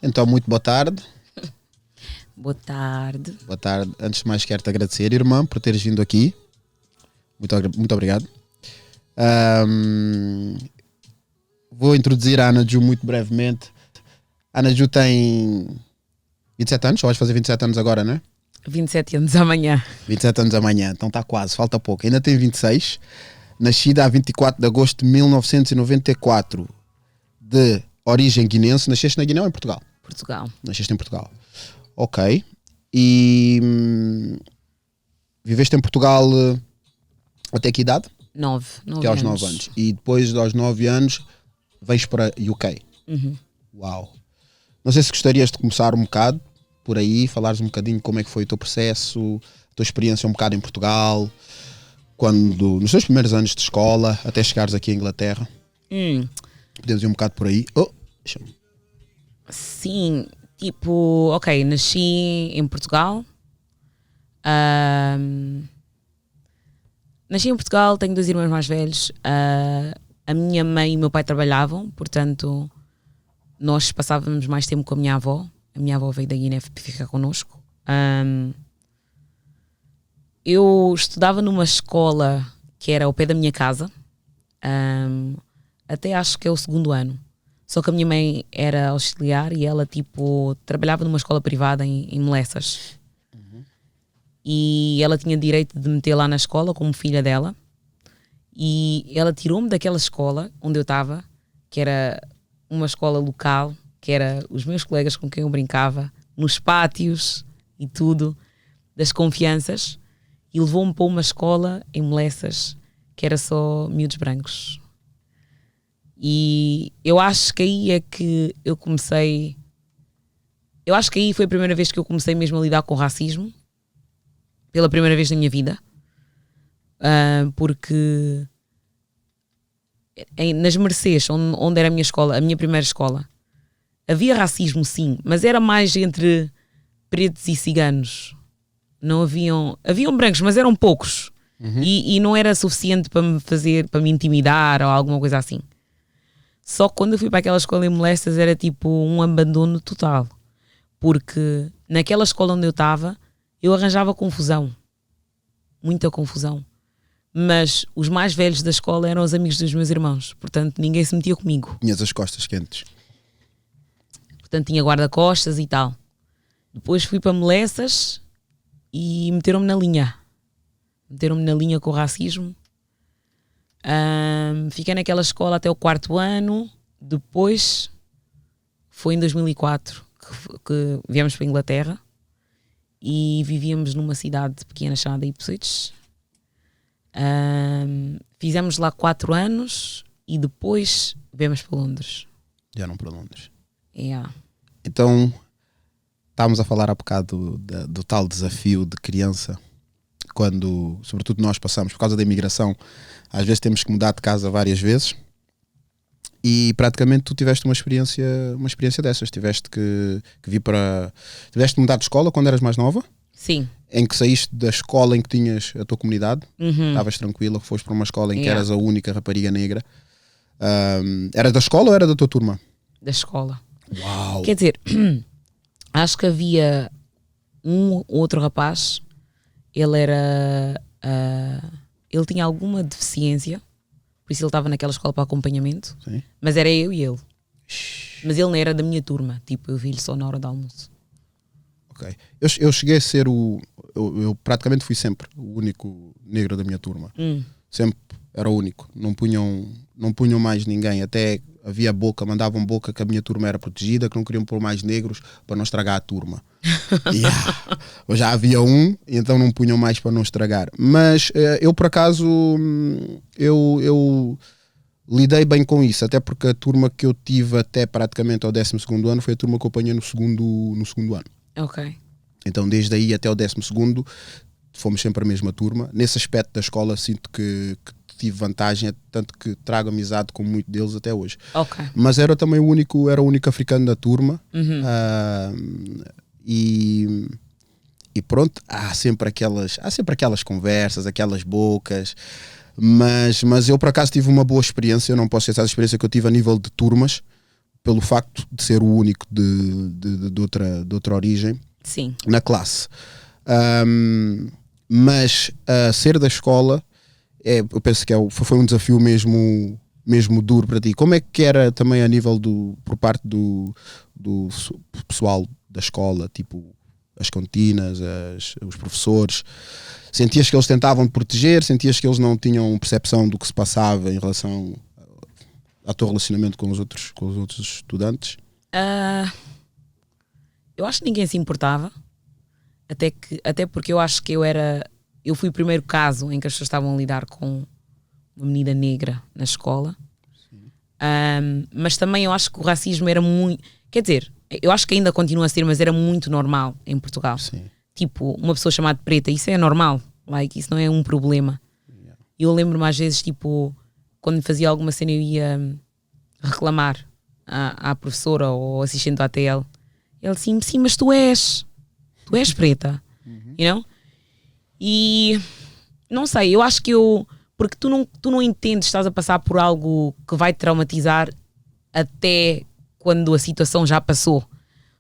Então, muito boa tarde. Boa tarde. Boa tarde. Antes de mais, quero-te agradecer, irmã, por teres vindo aqui. Muito obrigado. Vou introduzir a Ana Ju muito brevemente. A Ana Ju tem 27 anos, ou vais fazer 27 anos agora, não é? 27 anos amanhã. 27 anos amanhã, então está quase, falta pouco. Ainda tem 26. Nascida a 24 de agosto de 1994. De origem guinense. Nasceste na Guiné ou em Portugal? Portugal. Nasceste em Portugal. Ok. E viveste em Portugal até que idade? 9 Até aos 9 anos. E depois dos 9 anos vens para UK. Uhum. Uau. Não sei se gostarias de começar um bocado por aí, falares um bocadinho como é que foi o teu processo, a tua experiência um bocado em Portugal, nos teus primeiros anos de escola, até chegares aqui à Inglaterra. Podemos ir um bocado por aí. Sim, tipo, ok, nasci em Portugal. Nasci em Portugal, tenho 2 irmãos mais velhos. A minha mãe e o meu pai trabalhavam, portanto, nós passávamos mais tempo com a minha avó. A minha avó veio da Guiné ficar connosco. Eu estudava numa escola que era ao pé da minha casa, até acho que é o 2º ano. Só que a minha mãe era auxiliar e ela tipo trabalhava numa escola privada em Melessas. E ela tinha direito de me meter lá na escola como filha dela. E ela tirou-me daquela escola onde eu estava, que era uma escola local, que era os meus colegas com quem eu brincava, nos pátios e tudo, das confianças, e levou-me para uma escola em Melessas, que era só miúdos brancos. E eu acho que aí é que eu comecei... Eu acho que aí foi a primeira vez que eu comecei mesmo a lidar com racismo, pela primeira vez na minha vida, porque nas Mercês, onde era a minha escola, a minha primeira escola, havia racismo sim, mas era mais entre pretos e ciganos. Não haviam brancos, mas eram poucos. E não era suficiente para me intimidar ou alguma coisa assim. Só que quando eu fui para aquela escola em Molestas era tipo um abandono total, porque naquela escola onde eu estava eu arranjava confusão, muita confusão, mas os mais velhos da escola eram os amigos dos meus irmãos, portanto ninguém se metia comigo. Tinhas as costas quentes. Portanto tinha guarda-costas e tal. Depois fui para Melessas e meteram-me na linha com o racismo. Fiquei naquela escola até o 4º ano. Depois foi em 2004 que viemos para a Inglaterra e vivíamos numa cidade pequena chamada Ipswich. Fizemos lá 4 anos e depois viemos para Londres. Já não para Londres. Yeah. Então, estávamos a falar há bocado do tal desafio de criança, quando, sobretudo nós passamos, por causa da imigração, às vezes temos que mudar de casa várias vezes, e praticamente tu tiveste uma experiência dessas, tiveste que vir para... Tiveste de mudar de escola quando eras mais nova? Sim. Em que saíste da escola em que tinhas a tua comunidade, estavas tranquila, foste para uma escola em que eras a única rapariga negra. Era da escola ou era da tua turma? Da escola. Uau! Quer dizer, acho que havia um outro rapaz, ele tinha alguma deficiência, por isso ele estava naquela escola para acompanhamento. Sim. Mas era eu e ele. Mas ele não era da minha turma, tipo, eu vi-lhe só na hora do almoço. Ok. Eu cheguei a ser eu praticamente fui sempre o único negro da minha turma. Sempre era o único. Não punham mais ninguém. Até havia mandavam boca que a minha turma era protegida, que não queriam pôr mais negros para não estragar a turma. Já havia um, e então não punham mais para não estragar. Mas eu, por acaso, eu lidei bem com isso, até porque a turma que eu tive até praticamente ao 12º ano foi a turma que eu apanhei no segundo ano. Ok. Então desde aí até o 12º fomos sempre a mesma turma. Nesse aspecto da escola sinto que tive vantagem, tanto que trago amizade com muitos deles até hoje. Ok. Mas era também o único africano da turma. E pronto, há sempre aquelas conversas, aquelas bocas, mas eu por acaso tive uma boa experiência. Eu não posso esquecer a experiência que eu tive a nível de turmas, pelo facto de ser o único de outra origem Sim. na classe. Mas ser da escola, eu penso que foi um desafio mesmo duro para ti. Como é que era também a nível por parte do pessoal da escola, tipo as cantinas, os professores? Sentias que eles tentavam te proteger? Sentias que eles não tinham percepção do que se passava em relação ao teu relacionamento com os outros estudantes? Eu acho que ninguém se importava, até porque eu acho que eu fui o primeiro caso em que as pessoas estavam a lidar com uma menina negra na escola. Mas também eu acho que o racismo era muito, quer dizer, eu acho que ainda continua a ser, mas era muito normal em Portugal. Sim. Tipo, uma pessoa chamada preta, isso é normal, like, isso não é um problema. Yeah. Eu lembro-me às vezes, tipo, quando fazia alguma cena eu ia reclamar à professora ou ao assistente do ATL. Ele assim, sim, mas tu és preta, you know? E não sei, eu acho que porque tu não entendes, estás a passar por algo que vai te traumatizar até quando a situação já passou.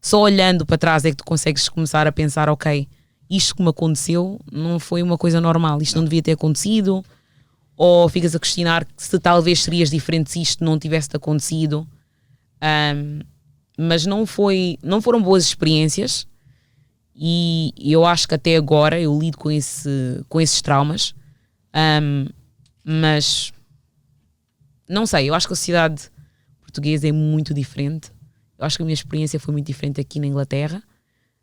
Só olhando para trás é que tu consegues começar a pensar, ok, isto que me aconteceu não foi uma coisa normal, isto não devia ter acontecido, ou ficas a questionar se talvez serias diferente se isto não tivesse acontecido. Mas não foram boas experiências, e eu acho que até agora eu lido com esses traumas. Mas não sei, eu acho que a sociedade portuguesa é muito diferente. Eu acho que a minha experiência foi muito diferente aqui na Inglaterra,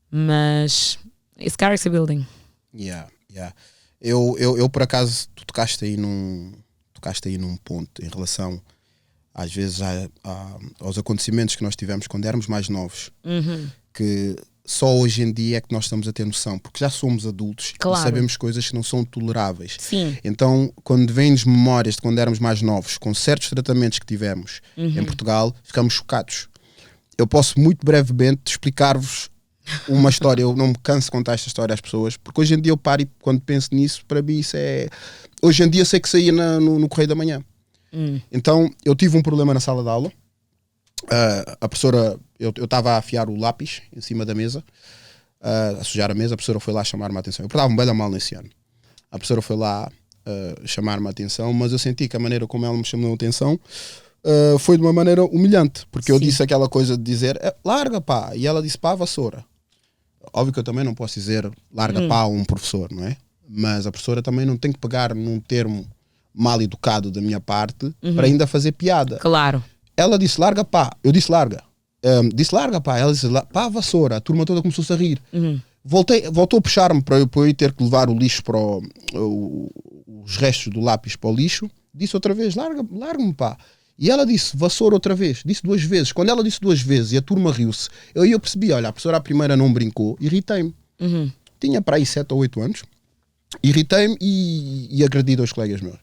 mas it's character building. Yeah. Eu por acaso, tu tocaste aí num ponto em relação às vezes aos acontecimentos que nós tivemos quando éramos mais novos, que só hoje em dia é que nós estamos a ter noção, porque já somos adultos, claro, e sabemos coisas que não são toleráveis. Sim. Então, quando vêm-nos memórias de quando éramos mais novos, com certos tratamentos que tivemos em Portugal, ficamos chocados. Eu posso muito brevemente explicar-vos uma história. Eu não me canso de contar esta história às pessoas, porque hoje em dia eu paro e quando penso nisso, para mim isso é... Hoje em dia sei que saía no Correio da Manhã. Então, eu tive um problema na sala de aula. A professora, eu estava a afiar o lápis em cima da mesa, a sujar a mesa. A professora foi lá chamar-me a atenção. Eu portava-me bem da mal nesse ano. A professora foi lá chamar-me a atenção, mas eu senti que a maneira como ela me chamou a atenção foi de uma maneira humilhante, porque eu disse aquela coisa de dizer larga pá, e ela disse pá, a vassoura. Óbvio que eu também não posso dizer larga pá a um professor, não é? Mas a professora também não tem que pegar num termo mal educado da minha parte para ainda fazer piada. Claro. Ela disse larga pá, eu disse larga. Disse larga pá, ela disse pá, a vassoura. A turma toda começou-se a rir. Voltou a puxar-me para eu ir ter que levar o lixo para os restos do lápis para o lixo. Disse outra vez, larga-me pá. E ela disse vassoura outra vez, disse 2 vezes. Quando ela disse 2 vezes e a turma riu-se, eu percebi, olha, a professora à primeira não brincou, irritei-me. Tinha para aí 7 ou 8 anos, irritei-me e agredi 2 colegas meus.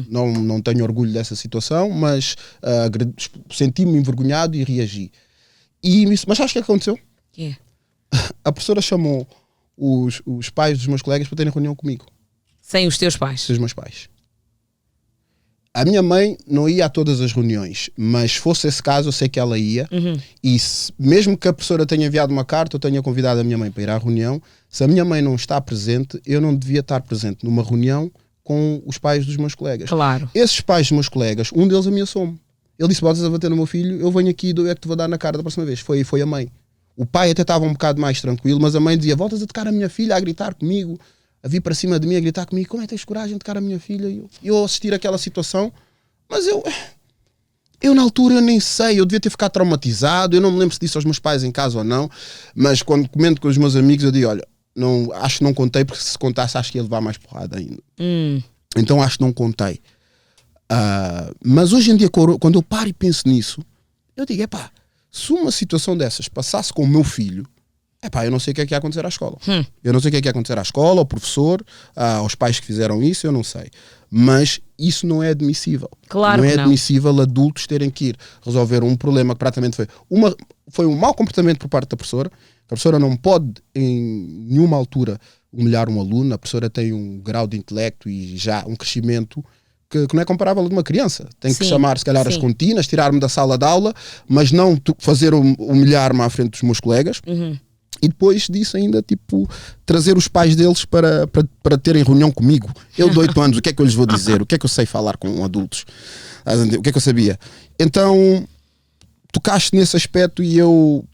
Não tenho orgulho dessa situação, mas senti-me envergonhado e reagi. Mas sabes o que aconteceu? Yeah. A professora chamou os pais dos meus colegas para terem reunião comigo. Sem os teus pais? Sem os meus pais. A minha mãe não ia a todas as reuniões, mas se fosse esse caso eu sei que ela ia. E mesmo que a professora tenha enviado uma carta, eu tenha convidado a minha mãe para ir à reunião, se a minha mãe não está presente, eu não devia estar presente numa reunião com os pais dos meus colegas. Claro. Esses pais dos meus colegas, um deles ameaçou-me. Ele disse, voltas a bater no meu filho, eu venho aqui e é que te vou dar na cara da próxima vez. Foi a mãe. O pai até estava um bocado mais tranquilo, mas a mãe dizia, voltas a tocar a minha filha, a gritar comigo, a vir para cima de mim, a gritar comigo, como é que tens coragem de tocar a minha filha? Eu assistir àquela situação, mas eu na altura eu nem sei, eu devia ter ficado traumatizado, eu não me lembro se disse aos meus pais em casa ou não, mas quando comento com os meus amigos eu digo, olha, acho que não contei, porque se contasse acho que ia levar mais porrada ainda. Então acho que não contei. Mas hoje em dia, quando eu paro e penso nisso, eu digo, se uma situação dessas passasse com o meu filho, eu não sei o que é que ia acontecer à escola. Eu não sei o que é que ia acontecer à escola, ao professor, aos pais que fizeram isso, eu não sei. Mas isso não é admissível. Claro não é que não. admissível adultos terem que ir resolver um problema que praticamente foi um mau comportamento por parte da professora. A professora não pode em nenhuma altura humilhar um aluno. A professora tem um grau de intelecto e já um crescimento que não é comparável a de uma criança. Tenho que chamar, se calhar, as sim. contínuas, tirar-me da sala de aula, mas não fazer humilhar-me à frente dos meus colegas. E depois disso ainda, tipo, trazer os pais deles para terem reunião comigo. Eu de 8 anos, o que é que eu lhes vou dizer? O que é que eu sei falar com adultos? O que é que eu sabia? Então, tocaste nesse aspecto e eu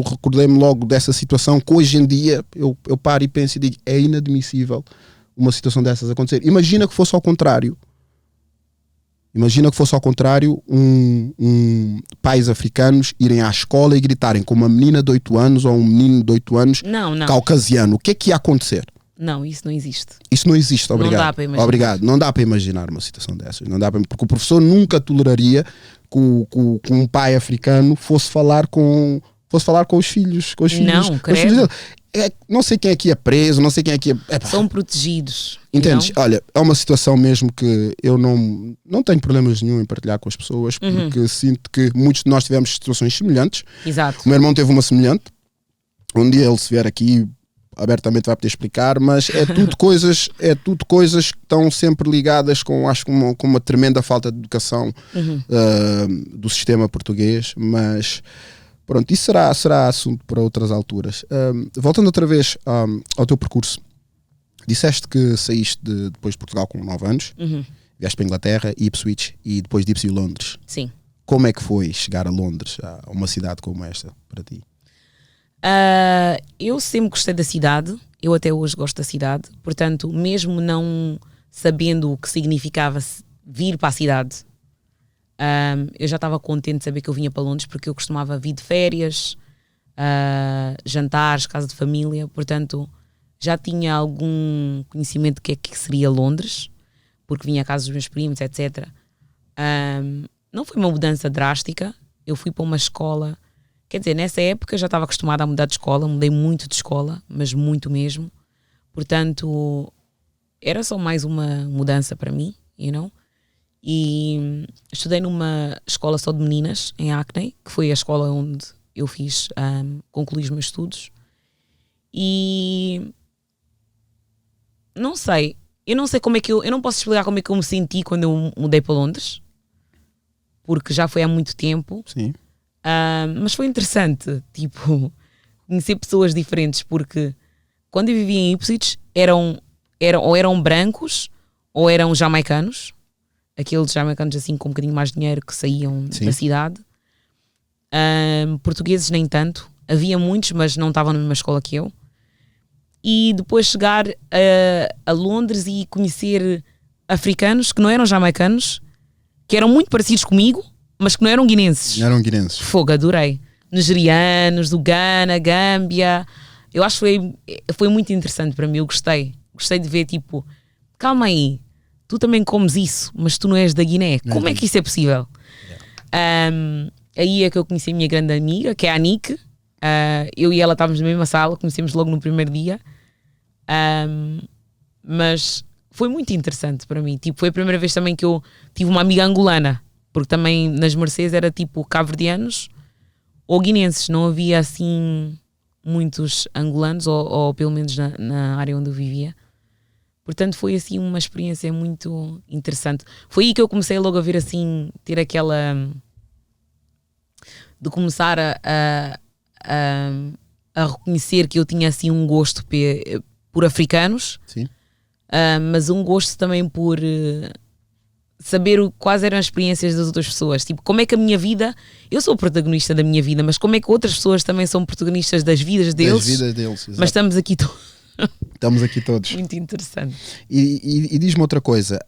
recordei-me logo dessa situação que hoje em dia eu paro e penso e digo, é inadmissível uma situação dessas acontecer. Imagina que fosse ao contrário. Imagina que fosse ao contrário, pais africanos irem à escola e gritarem com uma menina de 8 anos ou um menino de 8 anos caucasiano. O que é que ia acontecer? Não, isso não existe. Isso não existe, obrigado. Não dá para imaginar. Obrigado. Não dá para imaginar uma situação dessas. Não dá porque o professor nunca toleraria que um pai africano fosse falar com os filhos. Com os filhos, não, com os filhos dele. Não sei quem aqui é preso, não sei quem aqui é... São protegidos. Entendes? Olha, é uma situação mesmo que eu não tenho problemas nenhum em partilhar com as pessoas, porque sinto que muitos de nós tivemos situações semelhantes. Exato. O meu irmão teve uma semelhante. Um dia ele se vier aqui abertamente vai poder explicar, mas é tudo coisas que estão sempre ligadas com uma tremenda falta de educação do sistema português, mas pronto, isso será assunto para outras alturas. Voltando outra vez ao teu percurso, disseste que saíste depois de Portugal com 9 anos, vieste para a Inglaterra, Ipswich e depois de Ipswich Londres. Sim. Como é que foi chegar a Londres, a uma cidade como esta, para ti? Eu sempre gostei da cidade, eu até hoje gosto da cidade, portanto, mesmo não sabendo o que significava vir para a cidade, eu já estava contente de saber que eu vinha para Londres, porque eu costumava vir de férias, jantares, casa de família, portanto já tinha algum conhecimento do que é que seria Londres, porque vinha à casa dos meus primos, etc. Não foi uma mudança drástica, eu fui para uma escola. Quer dizer, nessa época já estava acostumada a mudar de escola, mudei muito de escola, mas muito mesmo. Portanto, era só mais uma mudança para mim, E estudei numa escola só de meninas, em Hackney, que foi a escola onde eu fiz, concluí os meus estudos. E não sei, eu não sei como é que eu não posso explicar como é que eu me senti quando eu mudei para Londres, porque já foi há muito tempo. Sim. Mas foi interessante, tipo, conhecer pessoas diferentes, porque quando eu vivia em Ipswich ou eram brancos ou eram jamaicanos, aqueles jamaicanos assim com um bocadinho mais de dinheiro que saíam da cidade. Portugueses nem tanto, havia muitos, mas não estavam na mesma escola que eu. E depois chegar a Londres e conhecer africanos que não eram jamaicanos, que eram muito parecidos comigo, mas que não eram guinenses. Não eram guinenses. Fogo, adorei. Nigerianos, do Ghana, Gâmbia. Eu acho que foi muito interessante para mim. Eu gostei. Gostei de ver, tipo, calma aí, tu também comes isso, mas tu não és da Guiné. Como é que isso é possível? Aí é que eu conheci a minha grande amiga, que é a Nick. Eu e ela estávamos na mesma sala, conhecemos logo no primeiro dia. Mas foi muito interessante para mim. Tipo, foi a primeira vez também que eu tive uma amiga angolana. Porque também nas Mercês era tipo cabo-verdianos ou guinenses, não havia assim muitos angolanos, ou pelo menos na área onde eu vivia. Portanto foi assim uma experiência muito interessante. Foi aí que eu comecei logo a ver assim, ter aquela... de começar a reconhecer que eu tinha assim um gosto por africanos. Sim. Mas um gosto também por... saber quais eram as experiências das outras pessoas, tipo, como é que a minha vida, eu sou o protagonista da minha vida, mas como é que outras pessoas também são protagonistas das vidas deles, exato. Mas estamos aqui estamos aqui todos. Muito interessante. E diz-me outra coisa,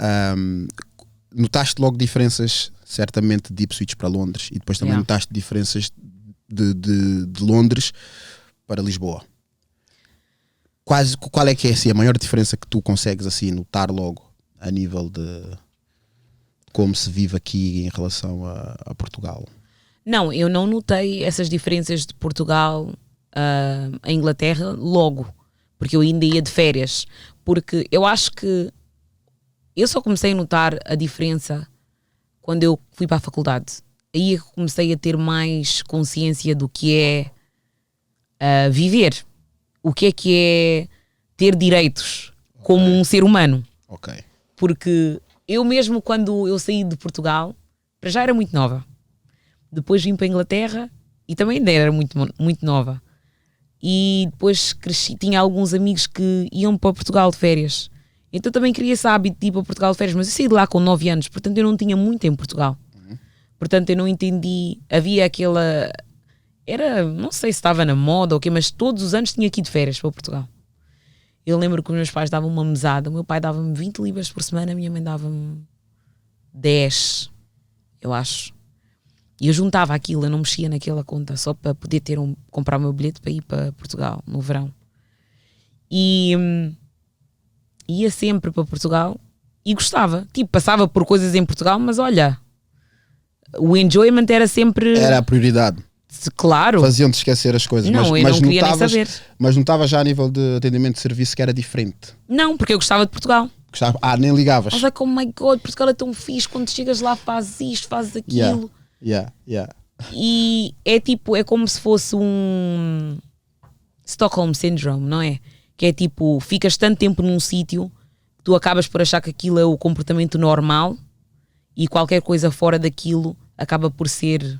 notaste logo diferenças certamente de Ipswich para Londres e depois também notaste diferenças de Londres para Lisboa. Qual é que é assim, a maior diferença que tu consegues assim notar logo a nível de como se vive aqui em relação a Portugal? Não, eu não notei essas diferenças de Portugal a Inglaterra logo, porque eu ainda ia de férias, porque eu acho que eu só comecei a notar a diferença quando eu fui para a faculdade. Aí comecei a ter mais consciência do que é viver, o que é ter direitos como um ser humano. Ok. Porque eu mesmo, quando eu saí de Portugal, para já era muito nova. Depois vim para a Inglaterra e também ainda era muito, muito nova. E depois cresci, tinha alguns amigos que iam para Portugal de férias. Então também queria esse hábito de ir para Portugal de férias, mas eu saí de lá com 9 anos, portanto eu não tinha muito em Portugal. Portanto eu não entendi, havia aquela... não sei se estava na moda ou o quê, mas todos os anos tinha que ir de férias para Portugal. Eu lembro que os meus pais davam uma mesada, o meu pai dava-me 20 libras por semana, a minha mãe dava-me 10, eu acho. E eu juntava aquilo, eu não mexia naquela conta, só para poder comprar o meu bilhete para ir para Portugal no verão. E ia sempre para Portugal e gostava. Tipo, passava por coisas em Portugal, mas olha, o enjoyment era sempre... Era a prioridade. Claro. Faziam-te esquecer as coisas. Não, eu não queria nem saber. Mas notavas já a nível de atendimento de serviço que era diferente? Não, porque eu gostava de Portugal. Nem ligavas? I was like, oh my God, Portugal é tão fixe, quando chegas lá fazes isto, fazes aquilo. Yeah. E é tipo, é como se fosse um Stockholm Syndrome, não é? Que é tipo, ficas tanto tempo num sítio que tu acabas por achar que aquilo é o comportamento normal e qualquer coisa fora daquilo acaba por ser,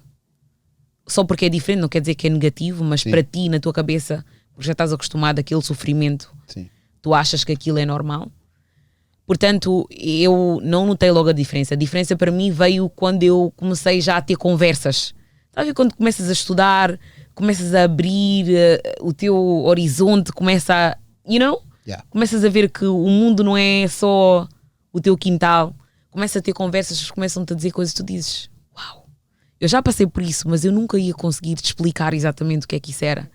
só porque é diferente, não quer dizer que é negativo, mas para ti, na tua cabeça, porque já estás acostumado àquele sofrimento, tu achas que aquilo é normal. Portanto, eu não notei logo a diferença. A diferença para mim veio quando eu comecei já a ter conversas. Sabe quando começas a estudar, começas a abrir o teu horizonte, começa a, começas a ver que o mundo não é só o teu quintal. Começas a ter conversas, começam-te a dizer coisas, tu dizes, uau, eu já passei por isso, mas eu nunca ia conseguir te explicar exatamente o que é que isso era.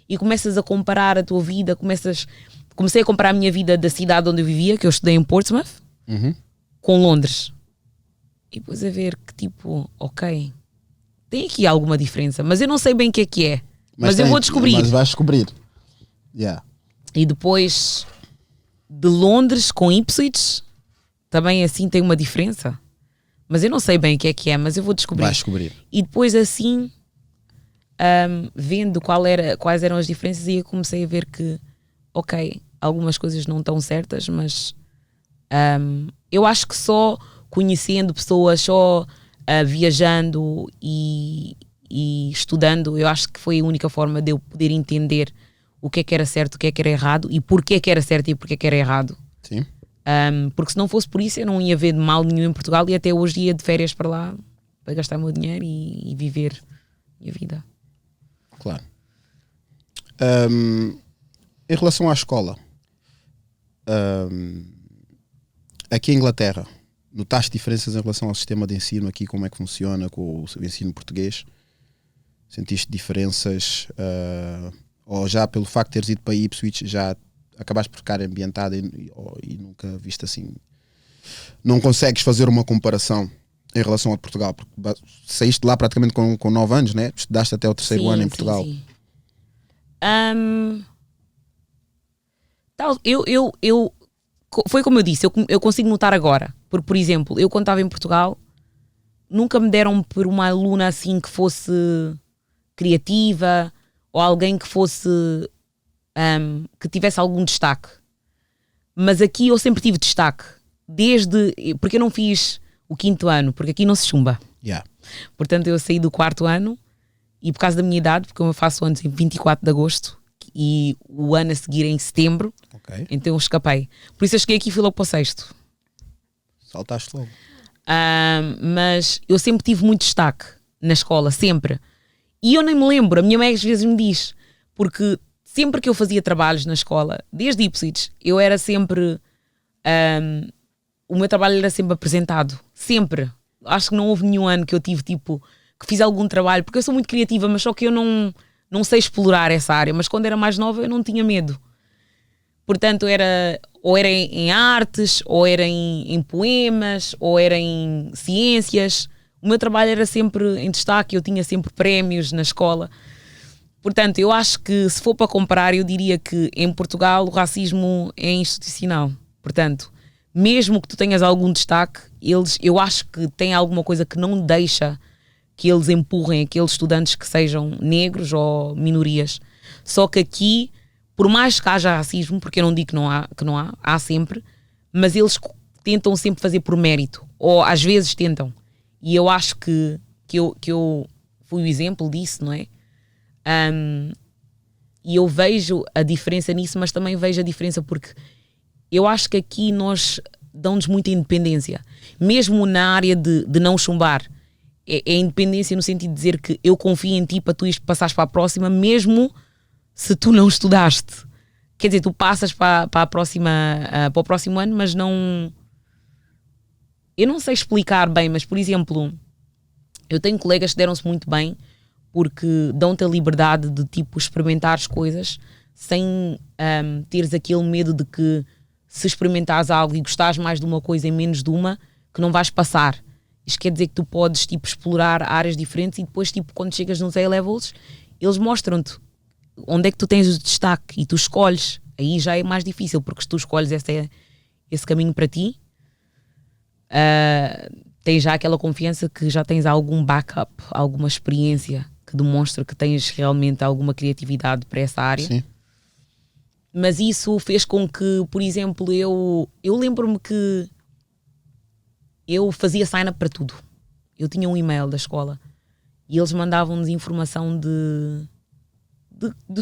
E começas a comparar a tua vida, comecei a comparar a minha vida da cidade onde eu vivia, que eu estudei em Portsmouth, com Londres. E depois a ver que tipo, ok, tem aqui alguma diferença, mas eu não sei bem o que é. Mas eu vou descobrir. Mas vais descobrir. E depois de Londres com Ipswich, também assim tem uma diferença. Mas eu não sei bem o que é, mas eu vou descobrir. Vais descobrir. E depois assim, vendo quais eram as diferenças, e eu comecei a ver que, ok, algumas coisas não estão certas, mas eu acho que só conhecendo pessoas, só viajando e estudando, eu acho que foi a única forma de eu poder entender o que é que era certo, o que é que era errado e porquê que era certo e porquê que era errado. Sim. Porque se não fosse por isso eu não ia ver mal nenhum em Portugal e até hoje ia de férias para lá para gastar o meu dinheiro e viver a minha vida. Claro. Em relação à escola, aqui em Inglaterra, notaste diferenças em relação ao sistema de ensino aqui, como é que funciona com o ensino português? Sentiste diferenças? Ou já pelo facto de teres ido para Ipswich já acabaste por ficar ambientada e nunca viste assim? Não consegues fazer uma comparação em relação a Portugal? Porque saíste lá praticamente com 9 anos, né? Estudaste até o terceiro ano em Portugal. Sim. Foi como eu disse, eu consigo notar agora. Porque, por exemplo, eu quando estava em Portugal nunca me deram por uma aluna assim que fosse criativa ou alguém que fosse que tivesse algum destaque. Mas aqui eu sempre tive destaque, porque eu não fiz o 5º ano, porque aqui não se chumba. Portanto eu saí do 4º ano e por causa da minha idade, porque eu faço anos em 24 de agosto e o ano a seguir em setembro, então eu escapei. Por isso eu cheguei aqui e fui logo para o 6º. Saltaste logo. Mas eu sempre tive muito destaque na escola, sempre. E eu nem me lembro, a minha mãe às vezes me diz, porque sempre que eu fazia trabalhos na escola, desde Ipswich, eu era sempre... o meu trabalho era sempre apresentado. Sempre. Acho que não houve nenhum ano que eu tive, tipo, que fiz algum trabalho, porque eu sou muito criativa, mas só que eu não sei explorar essa área. Mas quando era mais nova eu não tinha medo. Portanto, ou era em artes, ou era em poemas, ou era em ciências. O meu trabalho era sempre em destaque, eu tinha sempre prémios na escola. Portanto, eu acho que se for para comparar, eu diria que em Portugal o racismo é institucional. Portanto, mesmo que tu tenhas algum destaque, eu acho que tem alguma coisa que não deixa que eles empurrem aqueles estudantes que sejam negros ou minorias. Só que aqui, por mais que haja racismo, porque eu não digo que não há sempre, mas eles tentam sempre fazer por mérito, ou às vezes tentam. E eu acho que eu fui o exemplo disso, não é? E eu vejo a diferença nisso, mas também vejo a diferença porque eu acho que aqui nós dão-nos muita independência. Mesmo na área de não chumbar. É independência no sentido de dizer que eu confio em ti para tu passares para a próxima, mesmo se tu não estudaste. Quer dizer, tu passas para a próxima, para o próximo ano, mas não... Eu não sei explicar bem, mas, por exemplo, eu tenho colegas que deram-se muito bem porque dão-te a liberdade de, tipo, experimentares coisas sem teres aquele medo de que se experimentares algo e gostares mais de uma coisa e menos de uma, que não vais passar. Isto quer dizer que tu podes, tipo, explorar áreas diferentes e depois, tipo, quando chegas nos A-levels, eles mostram-te onde é que tu tens o destaque e tu escolhes. Aí já é mais difícil, porque se tu escolhes esse caminho para ti, tens já aquela confiança que já tens algum backup, alguma experiência que demonstra que tens realmente alguma criatividade para essa área. Sim. Mas isso fez com que, por exemplo, eu lembro-me que eu fazia sign-up para tudo. Eu tinha um e-mail da escola e eles mandavam-nos informação de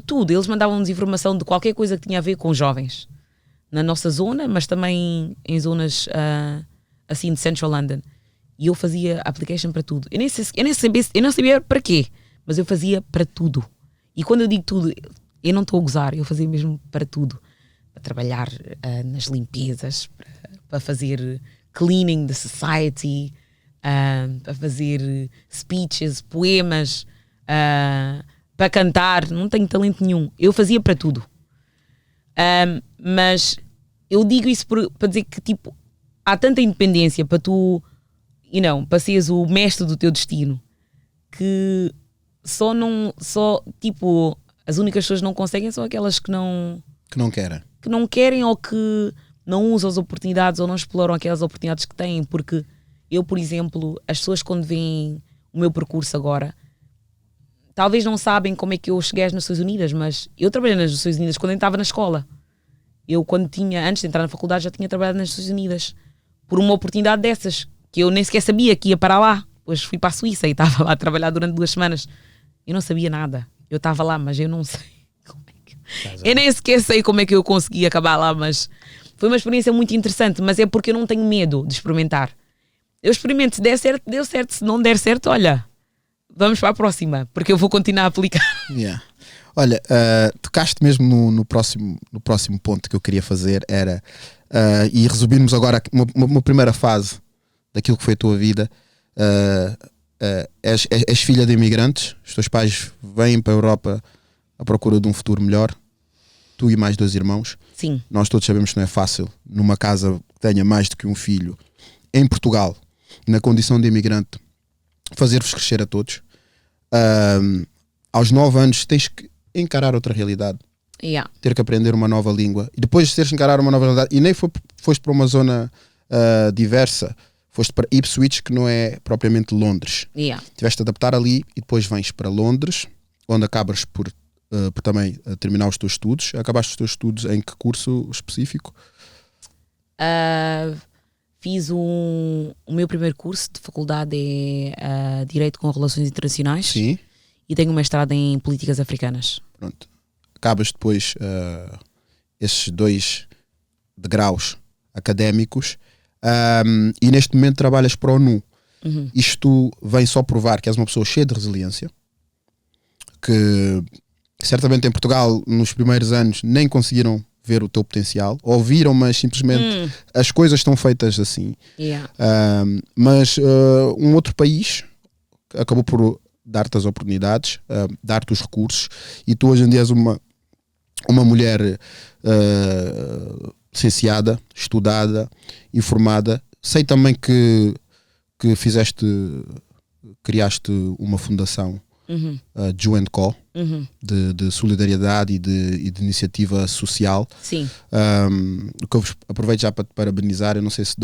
tudo. Eles mandavam-nos informação de qualquer coisa que tinha a ver com jovens. Na nossa zona, mas também em zonas assim de Central London. E eu fazia application para tudo. Eu não sabia para quê, mas eu fazia para tudo. E quando eu digo tudo, eu não estou a gozar, eu fazia mesmo para tudo. Para trabalhar nas limpezas, para fazer cleaning the society, para fazer speeches, poemas, para cantar. Não tenho talento nenhum. Eu fazia para tudo. Mas eu digo isso para dizer que, tipo, há tanta independência para tu, para seres o mestre do teu destino, que tipo, as únicas pessoas que não conseguem são aquelas que não querem ou que não usam as oportunidades ou não exploram aquelas oportunidades que têm. Porque eu, por exemplo, as pessoas quando veem o meu percurso agora, talvez não sabem como é que eu cheguei às Nações Unidas, mas eu trabalhei nas Nações Unidas quando eu estava na escola. Eu, antes de entrar na faculdade, já tinha trabalhado nas Nações Unidas por uma oportunidade dessas, que eu nem sequer sabia que ia para lá. Depois fui para a Suíça e estava lá a trabalhar durante 2 semanas. Eu não sabia nada. Eu estava lá, mas eu não sei como é que... Eu nem sequer sei como é que eu consegui acabar lá, mas foi uma experiência muito interessante. Mas é porque eu não tenho medo de experimentar. Eu experimento, se der certo, deu certo. Se não der certo, olha, vamos para a próxima, porque eu vou continuar a aplicar. Yeah. Olha, tocaste mesmo no próximo ponto que eu queria fazer, era e resumirmos agora uma primeira fase daquilo que foi a tua vida. És filha de imigrantes, os teus pais vêm para a Europa à procura de um futuro melhor, tu e mais 2 irmãos. Sim. Nós todos sabemos que não é fácil numa casa que tenha mais do que um filho em Portugal, na condição de imigrante, fazer-vos crescer a todos. Aos 9 anos tens que encarar outra realidade, ter que aprender uma nova língua, e depois de teres que encarar uma nova realidade, e nem foste para uma zona diversa, foste para Ipswich, que não é propriamente Londres. Tiveste de adaptar ali e depois vens para Londres, onde acabas por também terminar os teus estudos. Acabaste os teus estudos em que curso específico? Fiz o meu primeiro curso de faculdade é Direito com Relações Internacionais. Sim. E tenho um mestrado em Políticas Africanas. Pronto. Acabas depois esses 2 degraus académicos e neste momento trabalhas para a ONU. Isto vem só provar que és uma pessoa cheia de resiliência, que certamente em Portugal nos primeiros anos nem conseguiram ver o teu potencial, ouviram, mas simplesmente as coisas estão feitas assim. Mas um outro país acabou por dar-te as oportunidades, dar-te os recursos, e tu hoje em dia és uma mulher licenciada, estudada, informada. Sei também que criaste uma fundação, Ju & Co, de solidariedade e de iniciativa social. Sim. O que eu aproveito já para te parabenizar. Eu não sei se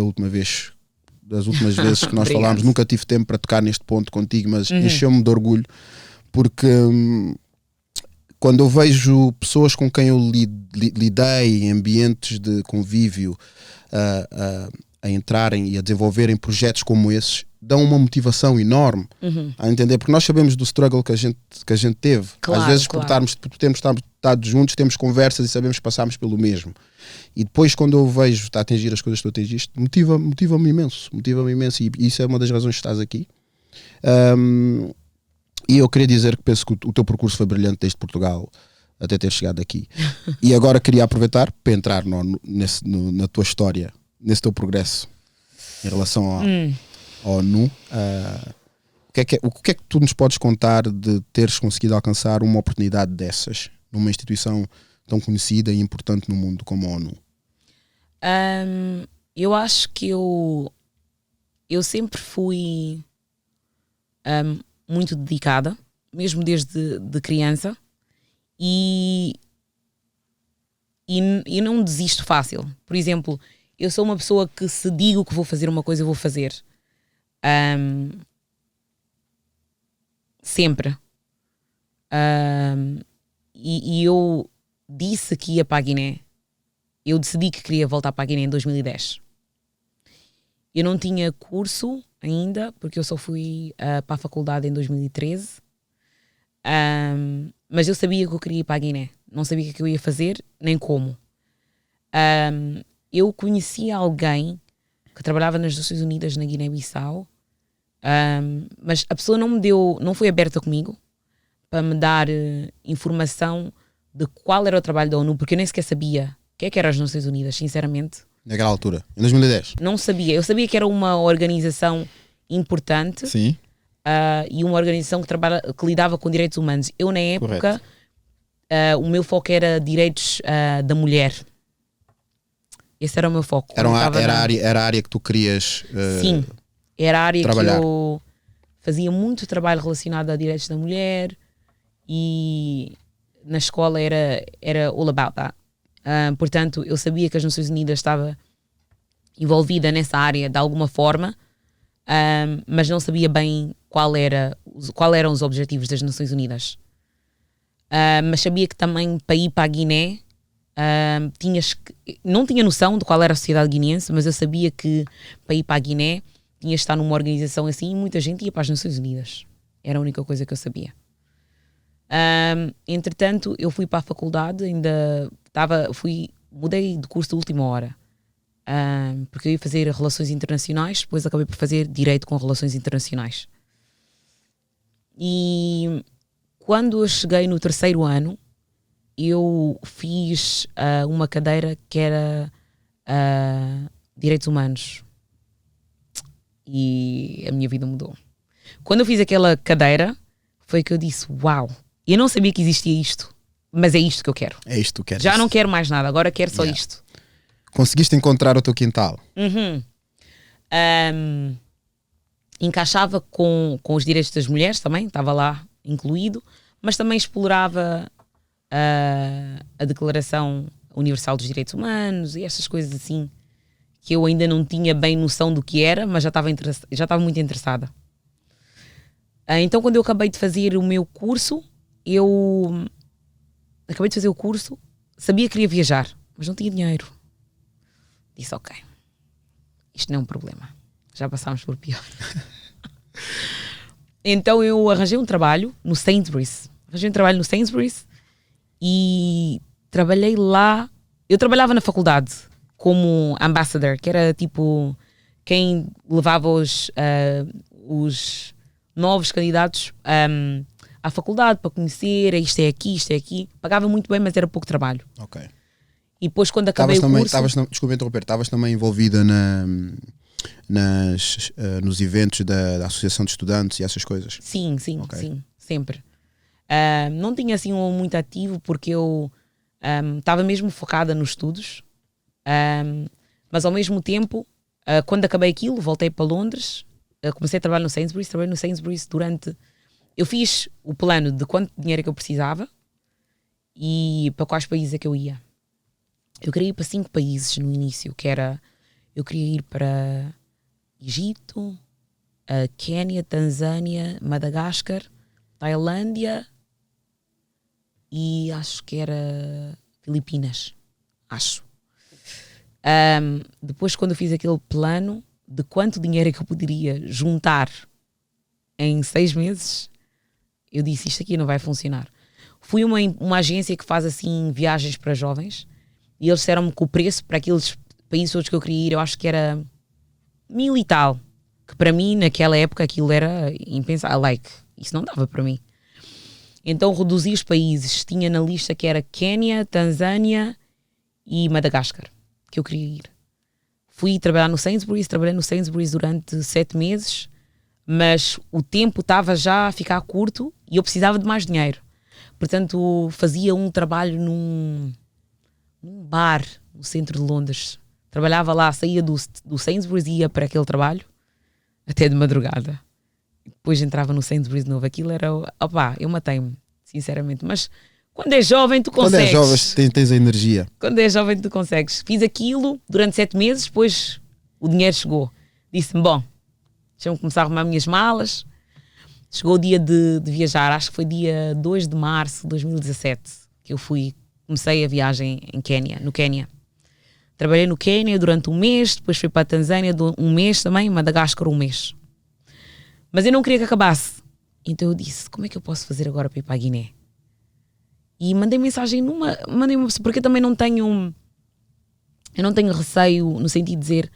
das últimas vezes que nós falámos, nunca tive tempo para tocar neste ponto contigo, mas encheu-me de orgulho, porque quando eu vejo pessoas com quem eu lidei em ambientes de convívio a entrarem e a desenvolverem projetos como esses dão uma motivação enorme a entender, porque nós sabemos do struggle que a gente teve. Claro, às vezes claro. por termos estado juntos, temos conversas e sabemos que passámos pelo mesmo, e depois quando eu vejo a atingir as coisas que tu atingiste, motiva-me imenso, e isso é uma das razões que estás aqui. E eu queria dizer que penso que o teu percurso foi brilhante desde Portugal até ter chegado aqui. E agora queria aproveitar para entrar na tua história, nesse teu progresso em relação ao ONU. O que é que tu nos podes contar de teres conseguido alcançar uma oportunidade dessas numa instituição tão conhecida e importante no mundo como a ONU? Eu acho que eu sempre fui muito dedicada, mesmo desde de criança, e não desisto fácil. Por exemplo, eu sou uma pessoa que, se digo que vou fazer uma coisa, eu vou fazer. Sempre. E eu disse que ia para a Guiné. Eu decidi que queria voltar para a Guiné em 2010. Eu não tinha curso ainda, porque eu só fui para a faculdade em 2013. Mas eu sabia que eu queria ir para a Guiné. Não sabia o que eu ia fazer, nem como. Eu conhecia alguém que trabalhava nas Nações Unidas na Guiné-Bissau, mas a pessoa não foi aberta comigo para me dar informação de qual era o trabalho da ONU, porque eu nem sequer sabia o que eram as Nações Unidas, sinceramente. Naquela altura, em 2010? Não sabia. Eu sabia que era uma organização importante. Sim. E uma organização que lidava com direitos humanos. Eu, na época, o meu foco era direitos da mulher. Esse era o meu foco. Era a área que tu querias Sim, era a área trabalhar. que eu fazia muito trabalho relacionado a direitos da mulher, e na escola era all about that. Portanto, eu sabia que as Nações Unidas estava envolvida nessa área de alguma forma, mas não sabia bem qual eram os objetivos das Nações Unidas. Mas sabia que também, para ir para a Guiné, não tinha noção de qual era a sociedade guineense, mas eu sabia que para ir para a Guiné tinha de estar numa organização assim, e muita gente ia para as Nações Unidas. Era a única coisa que eu sabia. Entretanto, eu fui para a faculdade, mudei de curso de última hora, porque eu ia fazer Relações Internacionais, depois acabei por fazer Direito com Relações Internacionais. E quando eu cheguei no terceiro ano, eu fiz uma cadeira que era Direitos Humanos, e a minha vida mudou. Quando eu fiz aquela cadeira, foi que eu disse: uau, eu não sabia que existia isto, mas é isto que eu quero. É isto que quero. Já não quero mais nada, agora quero só isto. Conseguiste encontrar o teu quintal? Encaixava com os direitos das mulheres também, estava lá incluído, mas também explorava a Declaração Universal dos Direitos Humanos e essas coisas assim, que eu ainda não tinha bem noção do que era, mas já estava muito interessada. Então, quando eu acabei de fazer o meu curso, sabia que queria viajar, mas não tinha dinheiro. Disse: ok, isto não é um problema, já passámos por pior. Então eu arranjei um trabalho no Sainsbury's. E trabalhei lá. Eu trabalhava na faculdade como ambassador, que era tipo quem levava os novos candidatos à faculdade para conhecer, isto é aqui. Pagava muito bem, mas era pouco trabalho. Ok. E depois, quando acabei o curso... Desculpa interromper, estavas também envolvida nos eventos da Associação de Estudantes e essas coisas? Sim, okay. Sim, sempre. Não tinha assim um muito ativo, porque eu estava mesmo focada nos estudos, mas ao mesmo tempo, quando acabei aquilo, voltei para Londres, comecei a trabalhar no Sainsbury's. Trabalhei no Sainsbury's eu fiz o plano de quanto dinheiro é que eu precisava e para quais países é que eu ia. Eu queria ir para 5 países no início, eu queria ir para Egito, Quénia, Tanzânia, Madagascar, Tailândia e acho que era Filipinas. Acho. Depois, quando eu fiz aquele plano de quanto dinheiro é que eu poderia juntar em 6 meses, eu disse, isto aqui não vai funcionar. Fui uma agência que faz assim viagens para jovens e eles disseram-me que o preço para aqueles países todos que eu queria ir, eu acho que era 1.000 e tal, que para mim naquela época aquilo era impensável, isso não dava para mim. Então reduzi os países, tinha na lista que era Quénia, Tanzânia e Madagascar, que eu queria ir. Fui trabalhar no Sainsbury's, trabalhei no Sainsbury's durante 7 meses, mas o tempo estava já a ficar curto e eu precisava de mais dinheiro. Portanto, fazia um trabalho num bar no centro de Londres. Trabalhava lá, saía do Sainsbury's e ia para aquele trabalho até de madrugada. Depois entrava no Sainsbury's de novo. Aquilo era... eu matei-me, sinceramente. Mas quando és jovem, tu consegues. Quando és jovem, tens a energia. Quando és jovem, tu consegues. Fiz aquilo durante 7 meses, depois o dinheiro chegou. Disse-me, bom, deixa-me começar a arrumar minhas malas. Chegou o dia de viajar, acho que foi dia 2 de março de 2017 que eu comecei a viagem no Quénia. Trabalhei no Quénia durante 1 mês, depois fui para a Tanzânia 1 mês também, Madagascar 1 mês. Mas eu não queria que acabasse. Então eu disse, como é que eu posso fazer agora para ir para a Guiné? E mandei mensagem porque eu também não tenho receio no sentido de dizer,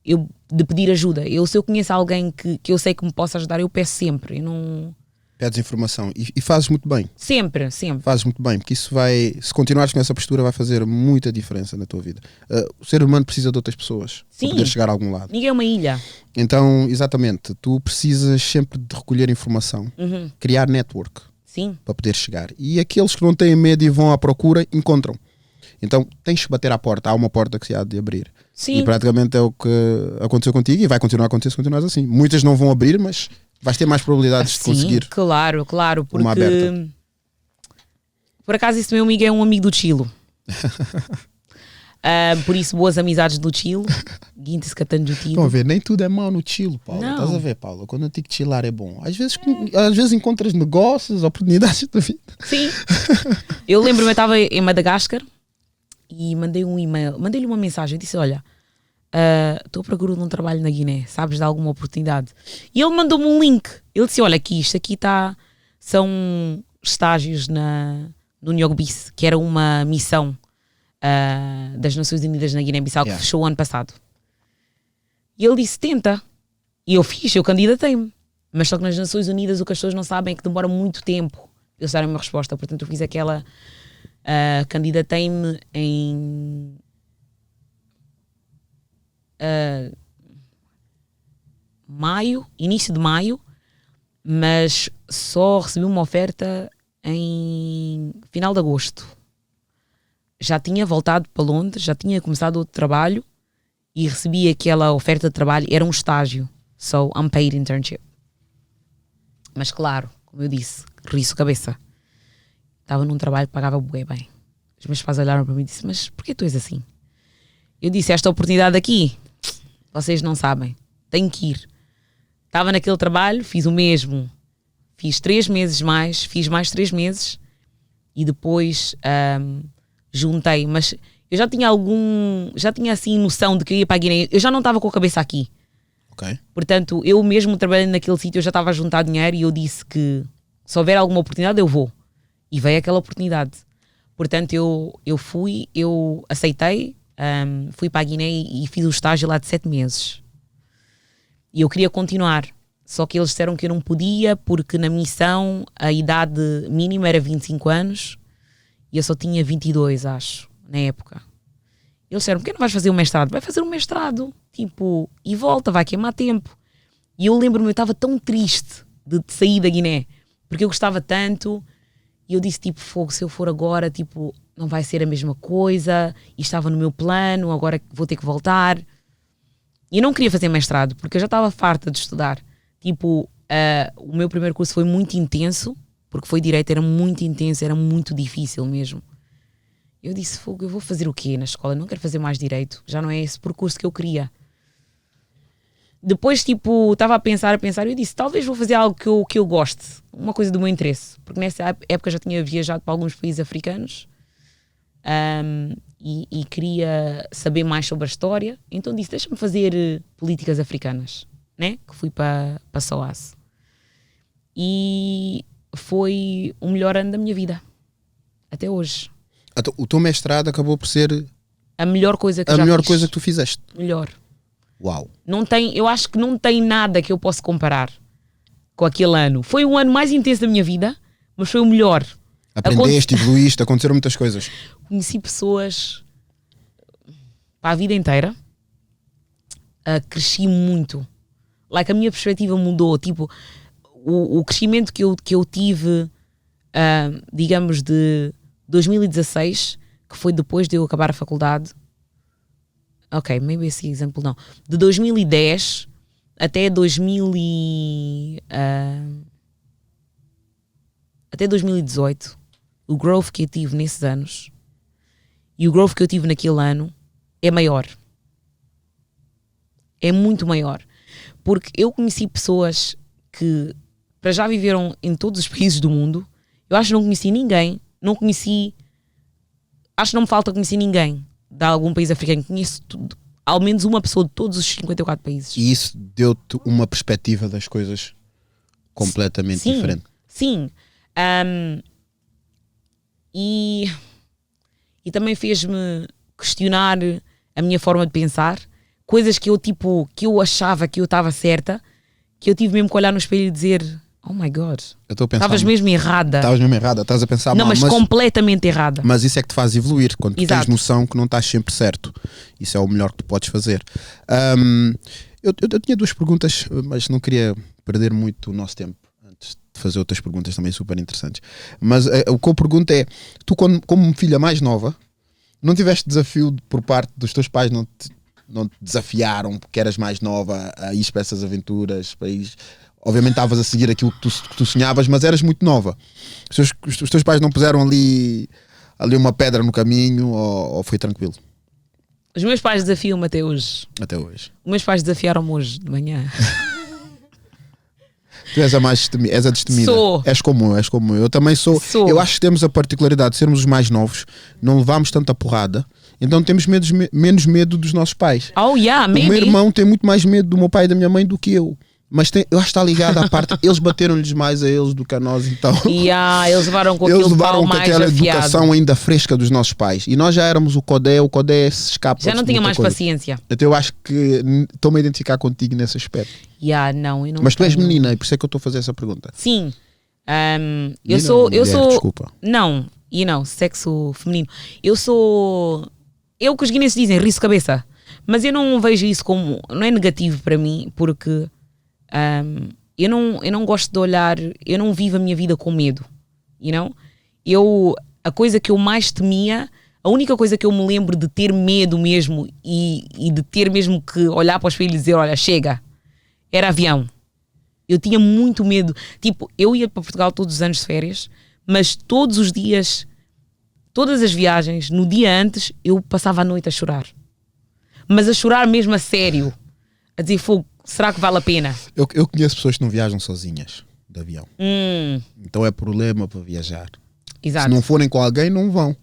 de pedir ajuda. Se eu conheço alguém que eu sei que me possa ajudar, eu peço sempre. Eu não... Pedes informação e fazes muito bem. Sempre. Fazes muito bem, porque isso se continuares com essa postura, vai fazer muita diferença na tua vida. O ser humano precisa de outras pessoas para poder chegar a algum lado. Ninguém é uma ilha. Então, exatamente, tu precisas sempre de recolher informação, criar network. Sim. Para poder chegar. E aqueles que não têm medo e vão à procura, encontram. Então tens que bater à porta. Há uma porta que se há de abrir. Sim. E praticamente é o que aconteceu contigo e vai continuar a acontecer se continuares assim. Muitas não vão abrir, mas vais ter mais probabilidades de conseguir. Claro, porque uma aberta. Por acaso esse meu amigo é um amigo do Chile. Por isso boas amizades do Chile. Guintes catando do Chile. Estão a ver, nem tudo é mau no Chile, Paulo. Não. Estás a ver, Paulo? Quando eu digo que chilar é bom. Às vezes encontras negócios, oportunidades da vida. Sim. Eu lembro-me, eu estava em Madagascar e mandei um e-mail, mandei-lhe uma mensagem, eu disse, olha, estou à procura de um trabalho na Guiné, sabes de alguma oportunidade? E ele mandou-me um link. Ele disse, olha, isto aqui são estágios no Nyogbis, que era uma missão das Nações Unidas na Guiné-Bissau, que fechou o ano passado. E ele disse, tenta. E eu candidatei-me. Mas só que nas Nações Unidas o que as pessoas não sabem é que demora muito tempo eu dar uma resposta. Portanto, eu fiz aquela... candidatei-me em... início de maio, mas só recebi uma oferta em final de agosto. Já tinha voltado para Londres, já tinha começado outro trabalho e recebi aquela oferta de trabalho, era um estágio, so unpaid internship. Mas claro, como eu disse, riço cabeça. Estava num trabalho que pagava bué bem. Os meus pais olharam para mim e disseram, mas porquê tu és assim? Eu disse, esta oportunidade aqui, vocês não sabem, tenho que ir. Estava naquele trabalho, fiz o mesmo, fiz 3 meses mais, fiz mais 3 meses e depois juntei, mas eu já tinha assim noção de que eu ia para a Guiné, eu já não estava com a cabeça aqui. Okay. Portanto, eu mesmo trabalhando naquele sítio, eu já estava a juntar dinheiro e eu disse que se houver alguma oportunidade eu vou. E veio aquela oportunidade. Portanto, eu aceitei, fui para a Guiné e fiz o estágio lá de 7 meses. E eu queria continuar. Só que eles disseram que eu não podia porque na missão a idade mínima era 25 anos e eu só tinha 22, acho, na época. Eles disseram, por que não vais fazer um mestrado? Vai fazer um mestrado, tipo, e volta, vai queimar tempo. E eu lembro-me, eu estava tão triste de sair da Guiné, porque eu gostava tanto, e eu disse, tipo, fogo, se eu for agora, tipo, não vai ser a mesma coisa, e estava no meu plano, agora vou ter que voltar. E eu não queria fazer mestrado, porque eu já estava farta de estudar. Tipo, o meu primeiro curso foi muito intenso, porque foi direito, era muito intenso, era muito difícil mesmo. Eu disse, fogo, eu vou fazer o quê na escola? Não quero fazer mais direito, já não é esse percurso que eu queria. Depois, tipo, estava a pensar, eu disse, talvez vou fazer algo que eu goste, uma coisa do meu interesse, porque nessa época já tinha viajado para alguns países africanos, e queria saber mais sobre a história. Então disse, deixa-me fazer políticas africanas, né? Que fui para SOAS. E foi o melhor ano da minha vida. Até hoje. O teu mestrado acabou por ser a melhor coisa que a já melhor fiz. coisa que tu fizeste. Melhor. Uau. Eu acho que não tem nada que eu possa comparar com aquele ano. Foi um ano mais intenso da minha vida, mas foi o melhor. Aprendeste, evoluíste, aconteceram muitas coisas. Conheci pessoas para a vida inteira. Cresci muito. A minha perspectiva mudou. Tipo, o crescimento que eu tive, digamos, de 2016, que foi depois de eu acabar a faculdade. Ok, maybe esse exemplo não. De 2010 até 2018, o growth que eu tive nesses anos e o growth que eu tive naquele ano é maior. É muito maior. Porque eu conheci pessoas que para já viveram em todos os países do mundo. Eu acho que não conheci ninguém. Acho que não me falta conhecer ninguém de algum país africano. Conheço ao menos uma pessoa de todos os 54 países. E isso deu-te uma perspectiva das coisas completamente diferente. Sim. E também fez-me questionar a minha forma de pensar. Coisas que eu achava que eu estava certa, que eu tive mesmo que olhar no espelho e dizer: oh my God, estavas mesmo errada. Estavas mesmo errada, estás a pensar não, mal. mas completamente errada. Mas isso é que te faz evoluir, quando tu Exato. tens noção que não estás sempre certo. Isso é o melhor que tu podes fazer. Eu tinha duas perguntas, mas não queria perder muito o nosso tempo antes de fazer outras perguntas também super interessantes. Mas o que eu pergunto é, tu como filha mais nova, não tiveste desafio por parte dos teus pais, não te desafiaram porque eras mais nova a ir para essas aventuras, para ir... Obviamente estavas a seguir aquilo que tu sonhavas, mas eras muito nova. Os teus pais não puseram ali uma pedra no caminho ou foi tranquilo? Os meus pais desafiam-me até hoje. Até hoje. Os meus pais desafiaram-me hoje de manhã. Tu és a destemida. Sou. És como eu. Eu também sou. Eu acho que temos a particularidade de sermos os mais novos, não levamos tanta porrada, então temos menos medo dos nossos pais. Oh, yeah, maybe. O meu irmão tem muito mais medo do meu pai e da minha mãe do que eu. Mas eu acho que está ligado à parte. Eles bateram-lhes mais a eles do que a nós, então. Eles levaram com aquela educação ainda fresca dos nossos pais. E nós já éramos o Codé se escapa. Já não tinha mais paciência. Então eu acho que estou-me a identificar contigo nesse aspecto. Não, eu não. Mas tu és menina e por isso é que eu estou a fazer essa pergunta. Sim. Eu sou. Desculpa. Não, sexo feminino. Eu que os guineenses dizem, riso cabeça. Mas eu não vejo isso como. Não é negativo para mim, porque. Eu não gosto de olhar, eu não vivo a minha vida com medo, a coisa que eu mais temia, a única coisa que eu me lembro de ter medo mesmo e de ter mesmo que olhar para o espelho e dizer, olha, chega, era avião. Eu tinha muito medo, tipo, eu ia para Portugal todos os anos de férias, mas todos os dias, todas as viagens, no dia antes, eu passava a noite a chorar, mas a chorar mesmo a sério, a dizer, fogo, será que vale a pena? Eu conheço pessoas que não viajam sozinhas de avião. Então é problema para viajar. Exato. Se não forem com alguém, não vão.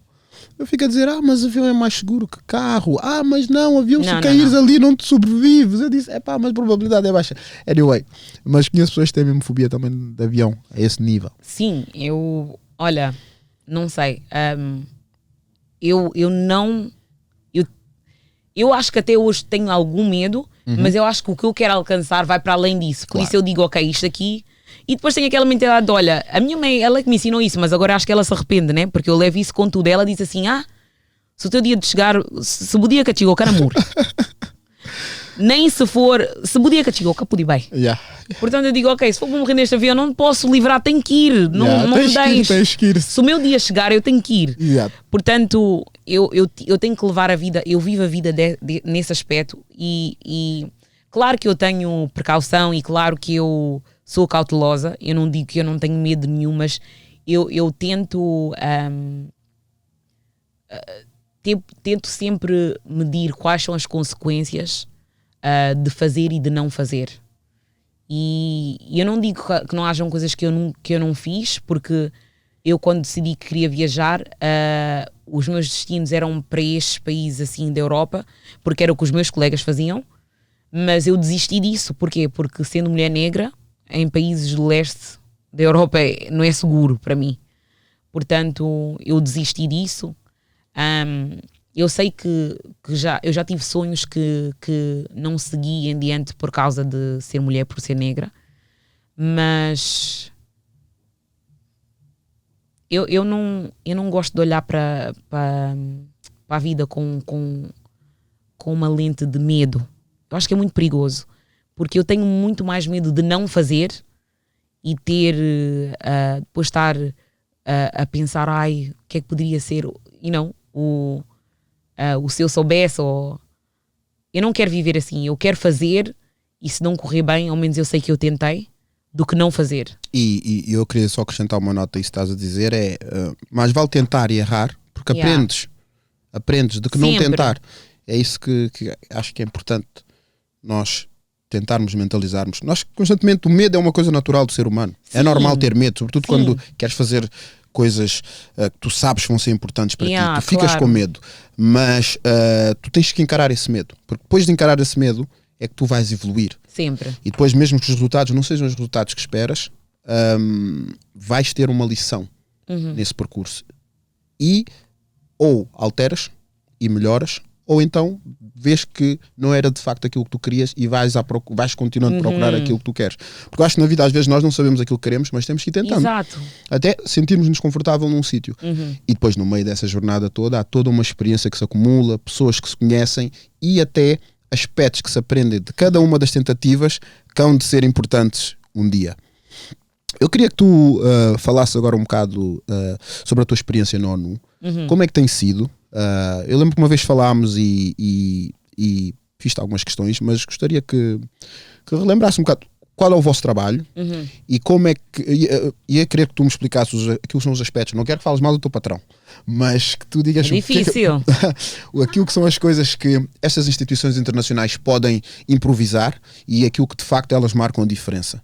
Eu fico a dizer, mas avião é mais seguro que carro. Mas não, avião se caíres ali não te sobrevives. Eu disse, mas a probabilidade é baixa. Anyway, mas conheço pessoas que têm mesmo fobia também de avião, a esse nível. Sim, olha, não sei. Eu acho que até hoje tenho algum medo, mas eu acho que o que eu quero alcançar vai para além disso. Por isso eu digo, ok, isto aqui. E depois tenho aquela mentalidade de, olha, a minha mãe, ela que me ensinou isso, mas agora acho que ela se arrepende, né? Porque eu levo isso com tudo. Ela diz assim, se o teu dia de chegar, se o dia que chegou, cara morre. Nem se o dia que chegou, capudi bem. Yeah. Portanto eu digo, ok, se for para morrer neste avião, não posso livrar, tenho que ir. Não tens que ir. Se o meu dia chegar, eu tenho que ir. Yeah. Portanto, eu tenho que levar a vida, eu vivo a vida nesse aspecto e claro que eu tenho precaução e claro que eu sou cautelosa, eu não digo que eu não tenho medo nenhum, mas eu tento tento sempre medir quais são as consequências de fazer e de não fazer. E eu não digo que não hajam coisas que eu não fiz, porque eu quando decidi que queria viajar, os meus destinos eram para estes países assim da Europa, porque era o que os meus colegas faziam, mas eu desisti disso. Porquê? Porque sendo mulher negra, em países do leste da Europa não é seguro para mim. Portanto, eu desisti disso. Eu sei que eu já tive sonhos que não segui em diante por causa de ser mulher, por ser negra, mas eu não gosto de olhar para a vida com uma lente de medo. Eu acho que é muito perigoso, porque eu tenho muito mais medo de não fazer e ter depois estar a pensar, ai, o que é que poderia ser, o se eu soubesse, ou eu não quero viver assim, eu quero fazer, e se não correr bem, ao menos eu sei que eu tentei, do que não fazer. E eu queria só acrescentar uma nota, isso que estás a dizer mais vale tentar e errar, porque aprendes do que não tentar. É isso que acho que é importante nós tentarmos mentalizarmos. Nós constantemente, o medo é uma coisa natural do ser humano. Sim. É normal ter medo, sobretudo quando queres fazer coisas que tu sabes que vão ser importantes para ti, tu ficas com medo, mas tu tens que encarar esse medo, porque depois de encarar esse medo é que tu vais evoluir. Sempre. E depois, mesmo que os resultados não sejam os resultados que esperas, vais ter uma lição nesse percurso, e ou alteras e melhoras, ou então vês que não era de facto aquilo que tu querias e vais continuando a procurar aquilo que tu queres. Porque eu acho que na vida às vezes nós não sabemos aquilo que queremos, mas temos que ir tentando. Exato. Até sentirmos-nos confortável num sítio. E depois no meio dessa jornada toda há toda uma experiência que se acumula, pessoas que se conhecem e até aspectos que se aprendem de cada uma das tentativas que hão de ser importantes um dia. Eu queria que tu falasses agora um bocado sobre a tua experiência na ONU. Como é que tem sido? Eu lembro que uma vez falámos e fiz algumas questões, mas gostaria que relembrasse um bocado qual é o vosso trabalho e como é que... Ia querer que tu me explicasses aquilo que são os aspectos. Não quero que fales mal do teu patrão, mas que tu digas... É difícil. Aquilo que são as coisas que estas instituições internacionais podem improvisar e aquilo que de facto elas marcam a diferença.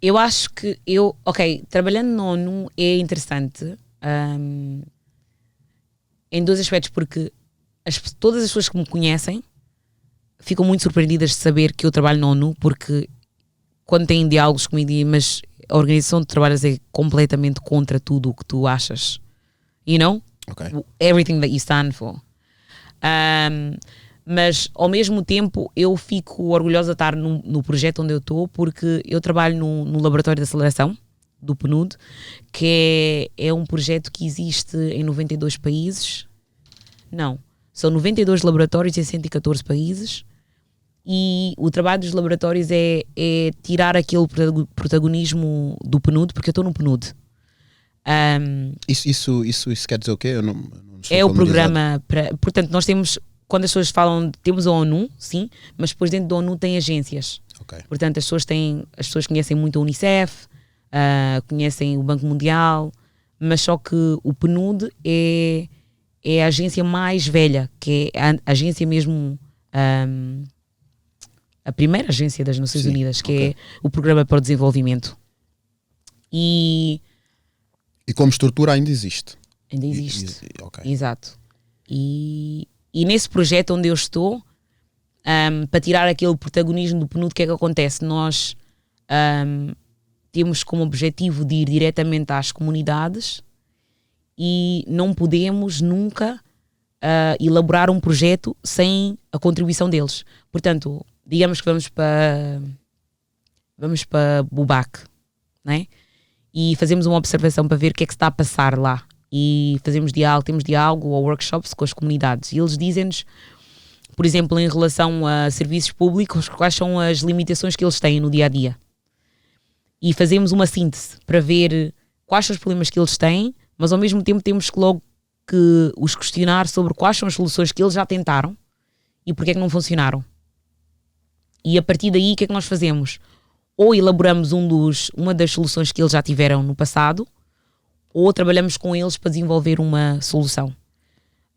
Eu acho que trabalhando na ONU é interessante em dois aspectos, porque todas as pessoas que me conhecem ficam muito surpreendidas de saber que eu trabalho na ONU, porque quando têm diálogos comigo, mas a organização de trabalhos é completamente contra tudo o que tu achas, Okay. Everything that you stand for. Mas ao mesmo tempo eu fico orgulhosa de estar no projeto onde eu estou, porque eu trabalho no laboratório de aceleração do PNUD, que é um projeto que existe em 92 países. Não, são 92 laboratórios em 114 países, e o trabalho dos laboratórios é tirar aquele protagonismo do PNUD, porque eu estou no PNUD. Isso quer dizer o quê? Eu não é o programa portanto, nós temos, quando as pessoas falam, temos a ONU, sim, mas depois dentro da ONU tem agências. Okay. Portanto, as pessoas conhecem muito a Unicef, conhecem o Banco Mundial, mas só que o PNUD é a agência mais velha, que é a agência mesmo, a primeira agência das Nações Unidas, que é o Programa para o Desenvolvimento. E como estrutura ainda existe. Ainda existe. Exato. E nesse projeto onde eu estou, para tirar aquele protagonismo do PNUD, o que é que acontece? Nós temos como objetivo de ir diretamente às comunidades e não podemos nunca elaborar um projeto sem a contribuição deles. Portanto, digamos que vamos para Bubaque, né? E fazemos uma observação para ver o que é que se está a passar lá. E temos diálogo ou workshops com as comunidades. E eles dizem-nos, por exemplo, em relação a serviços públicos, quais são as limitações que eles têm no dia-a-dia. E fazemos uma síntese para ver quais são os problemas que eles têm, mas ao mesmo tempo temos que logo que os questionar sobre quais são as soluções que eles já tentaram e porque é que não funcionaram. E a partir daí, o que é que nós fazemos? Ou elaboramos uma das soluções que eles já tiveram no passado, ou trabalhamos com eles para desenvolver uma solução.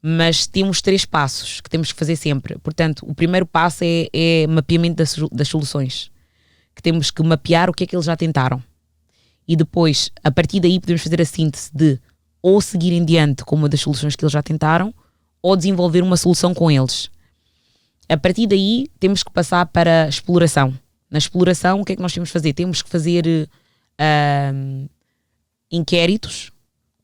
Mas temos 3 passos que temos que fazer sempre. Portanto, o primeiro passo é mapeamento das soluções. Que temos que mapear o que é que eles já tentaram. e depois, a partir daí, podemos fazer a síntese de ou seguir em diante com uma das soluções que eles já tentaram, ou desenvolver uma solução com eles. A partir daí, temos que passar para a exploração. Na exploração, o que é que nós temos que fazer? Temos que fazer inquéritos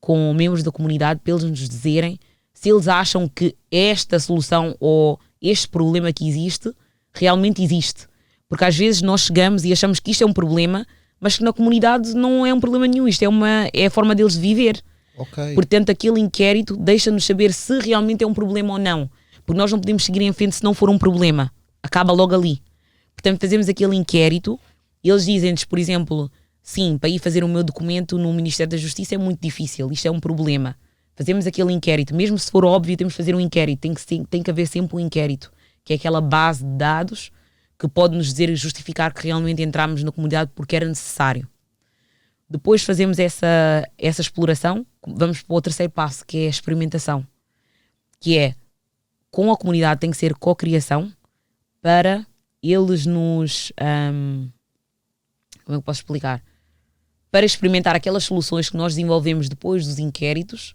com membros da comunidade para eles nos dizerem se eles acham que esta solução ou este problema que existe realmente existe. Porque às vezes nós chegamos e achamos que isto é um problema, mas que na comunidade não é um problema nenhum. Isto é a forma deles de viver. Ok. Portanto, aquele inquérito deixa-nos saber se realmente é um problema ou não. Porque nós não podemos seguir em frente se não for um problema. Acaba logo ali. Portanto, fazemos aquele inquérito e eles dizem-nos, por exemplo, sim, para ir fazer o meu documento no Ministério da Justiça é muito difícil, isto é um problema. Fazemos aquele inquérito. Mesmo se for óbvio, temos que fazer um inquérito. Tem que haver sempre um inquérito, que é aquela base de dados que pode nos dizer e justificar que realmente entramos na comunidade porque era necessário. Depois fazemos essa exploração, vamos para o terceiro passo, que é a experimentação. Que é, com a comunidade tem que ser cocriação para eles nos... como é que eu posso explicar? Para experimentar aquelas soluções que nós desenvolvemos depois dos inquéritos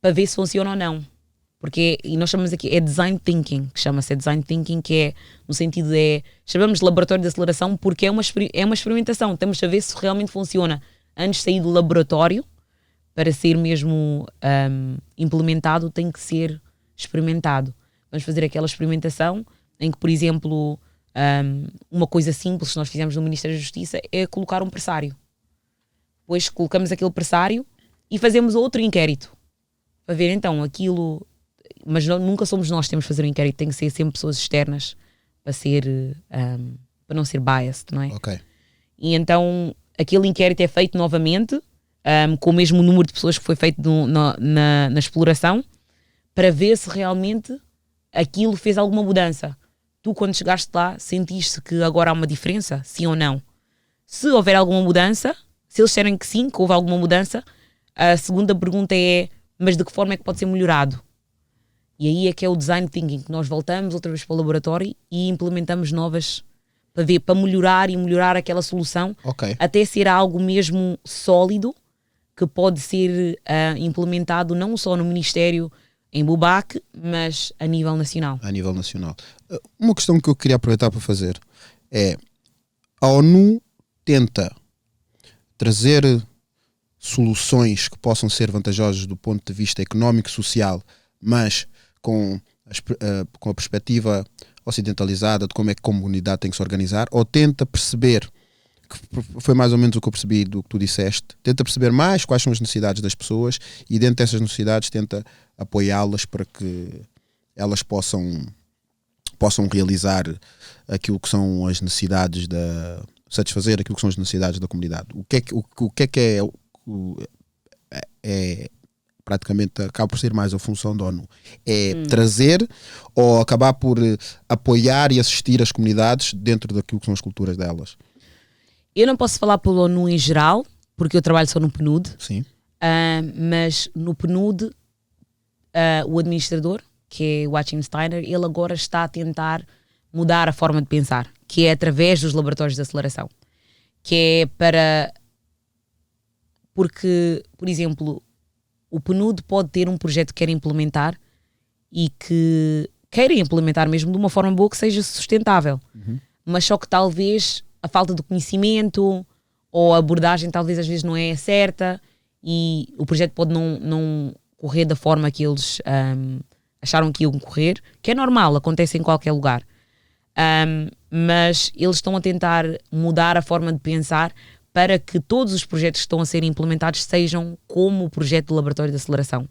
para ver se funciona ou não. Porque, e nós chamamos aqui, é design thinking, que chama-se design thinking, que é, no sentido chamamos de laboratório de aceleração porque é uma experimentação, temos a ver se realmente funciona antes de sair do laboratório. Para ser mesmo implementado tem que ser experimentado. Vamos fazer aquela experimentação em que, por exemplo, uma coisa simples que nós fizemos no Ministério da Justiça é colocar um pressário. Depois colocamos aquele pressário e fazemos outro inquérito para ver então aquilo, mas nunca somos nós que temos que fazer o inquérito, tem que ser sempre pessoas externas para ser para não ser biased, não é? Ok. E então aquele inquérito é feito novamente com o mesmo número de pessoas que foi feito na exploração, para ver se realmente aquilo fez alguma mudança. Tu, quando chegaste lá, sentiste que agora há uma diferença, sim ou não? Se houver alguma mudança, se eles disserem que sim, que houve alguma mudança, a segunda pergunta é, mas de que forma é que pode ser melhorado? E aí é que é o design thinking, que nós voltamos outra vez para o laboratório e implementamos novas para melhorar aquela solução, até ser algo mesmo sólido, que pode ser implementado não só no Ministério em Bubaque, mas a nível nacional. A nível nacional. Uma questão que eu queria aproveitar para fazer é: a ONU tenta trazer soluções que possam ser vantajosas do ponto de vista económico e social, mas com a perspectiva ocidentalizada de como é que a comunidade tem que se organizar, ou tenta perceber, que foi mais ou menos o que eu percebi do que tu disseste, tenta perceber mais quais são as necessidades das pessoas e dentro dessas necessidades tenta apoiá-las para que elas possam realizar aquilo que são as necessidades satisfazer aquilo que são as necessidades da comunidade. O que é praticamente acaba por ser mais a função da ONU, é trazer ou acabar por apoiar e assistir as comunidades dentro daquilo que são as culturas delas. Eu não posso falar pela ONU em geral, porque eu trabalho só no PNUD. Sim. Mas no PNUD, o administrador, que é o Joachim Steiner, ele agora está a tentar mudar a forma de pensar, que é através dos laboratórios de aceleração. Que é porque, por exemplo, o PNUD pode ter um projeto que quer implementar e que queira implementar mesmo de uma forma boa que seja sustentável. Mas só que talvez a falta de conhecimento ou a abordagem talvez às vezes não é certa e o projeto pode não correr da forma que eles acharam que iam correr, que é normal, acontece em qualquer lugar. Mas eles estão a tentar mudar a forma de pensar para que todos os projetos que estão a ser implementados sejam como o projeto do Laboratório de Aceleração,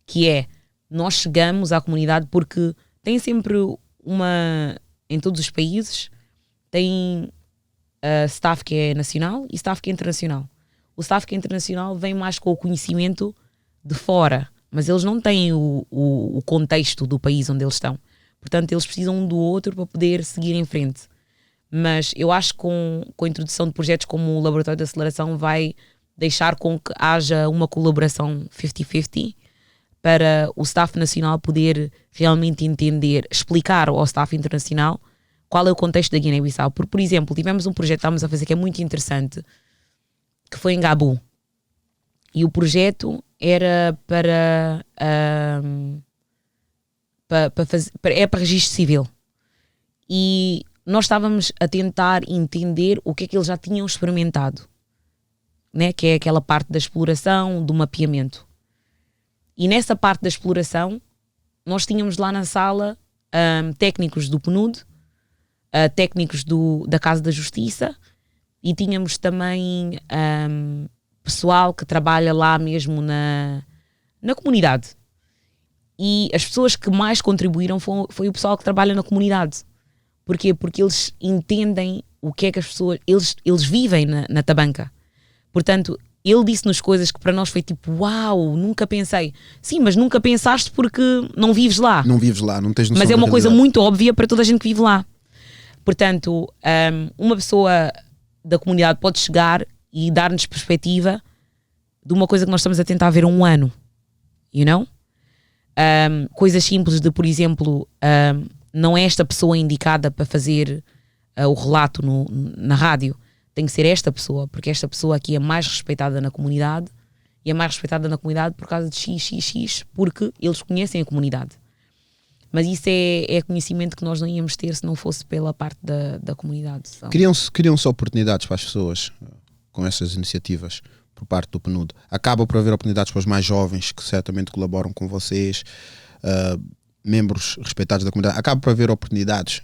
que é, nós chegamos à comunidade porque tem sempre em todos os países, tem staff que é nacional e staff que é internacional. O staff que é internacional vem mais com o conhecimento de fora, mas eles não têm o contexto do país onde eles estão. Portanto, eles precisam um do outro para poder seguir em frente. Mas eu acho que com a introdução de projetos como o Laboratório de Aceleração vai deixar com que haja uma colaboração 50-50 para o staff nacional poder realmente entender, explicar ao staff internacional qual é o contexto da Guiné-Bissau. Por exemplo, tivemos um projeto que estávamos a fazer que é muito interessante, que foi em Gabu. E o projeto era para registro civil. E nós estávamos a tentar entender o que é que eles já tinham experimentado, né? Que é aquela parte da exploração, do mapeamento. E nessa parte da exploração, nós tínhamos lá na sala técnicos do PNUD, técnicos da Casa da Justiça, e tínhamos também pessoal que trabalha lá mesmo na comunidade. E as pessoas que mais contribuíram foi o pessoal que trabalha na comunidade. Porquê? Porque eles entendem o que é que as pessoas... Eles vivem na tabanca. Portanto, ele disse-nos coisas que para nós foi tipo, uau, nunca pensei. Sim, mas nunca pensaste porque não vives lá. Não vives lá, não tens noção. Mas é da uma coisa realidade. muito óbvia para toda a gente que vive lá. Portanto, uma pessoa da comunidade pode chegar e dar-nos perspectiva de uma coisa que nós estamos a tentar ver há um ano. You know? Coisas simples de, por exemplo, não é esta pessoa indicada para fazer o relato na rádio. Tem que ser esta pessoa, porque esta pessoa aqui é mais respeitada na comunidade, e é mais respeitada na comunidade por causa de x, porque eles conhecem a comunidade. Mas isso é conhecimento que nós não íamos ter se não fosse pela parte da comunidade. Criam-se oportunidades para as pessoas com essas iniciativas por parte do PNUD. Acaba por haver oportunidades para os mais jovens que certamente colaboram com vocês, membros respeitados da comunidade. Acaba por haver oportunidades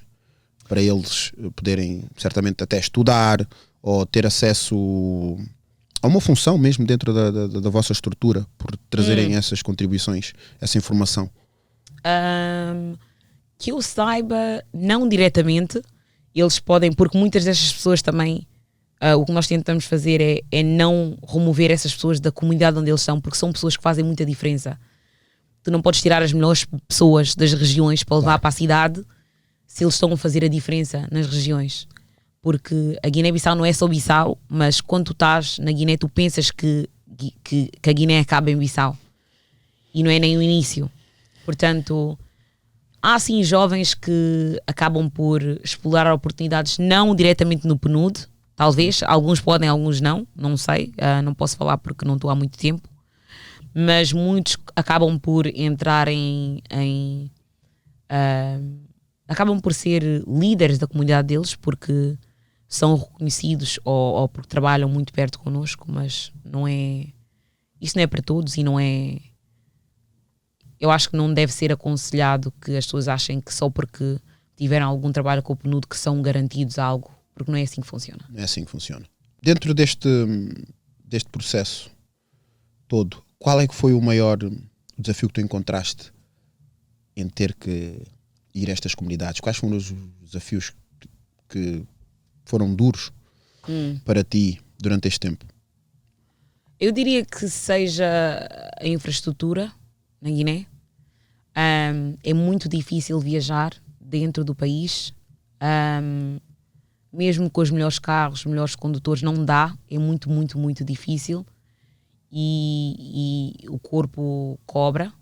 para eles poderem certamente até estudar ou ter acesso a uma função mesmo dentro da vossa estrutura por trazerem essas contribuições, essa informação. Que eu saiba, não diretamente. Eles podem, porque muitas dessas pessoas também, o que nós tentamos fazer é não remover essas pessoas da comunidade onde eles estão, porque são pessoas que fazem muita diferença. Tu não podes tirar as melhores pessoas das regiões para levar para a cidade se eles estão a fazer a diferença nas regiões. Porque a Guiné-Bissau não é só Bissau, mas quando tu estás na Guiné tu pensas que a Guiné acaba em Bissau. E não é nem o início. Portanto, há sim jovens que acabam por explorar oportunidades não diretamente no PNUD, talvez, alguns podem, alguns não sei, não posso falar porque não estou há muito tempo, mas muitos acabam por entrar acabam por ser líderes da comunidade deles porque são reconhecidos ou porque trabalham muito perto connosco, mas isso não é para todos e não é... Eu acho que não deve ser aconselhado que as pessoas achem que só porque tiveram algum trabalho com o PNUD que são garantidos a algo, porque não é assim que funciona. Não é assim que funciona. Dentro deste processo todo, qual é que foi o maior desafio que tu encontraste em ter que ir a estas comunidades? Quais foram os desafios que foram duros para ti durante este tempo? Eu diria que seja a infraestrutura na Guiné. É muito difícil viajar dentro do país. Mesmo com os melhores carros, os melhores condutores, não dá. É muito, muito, muito difícil. E o corpo cobra.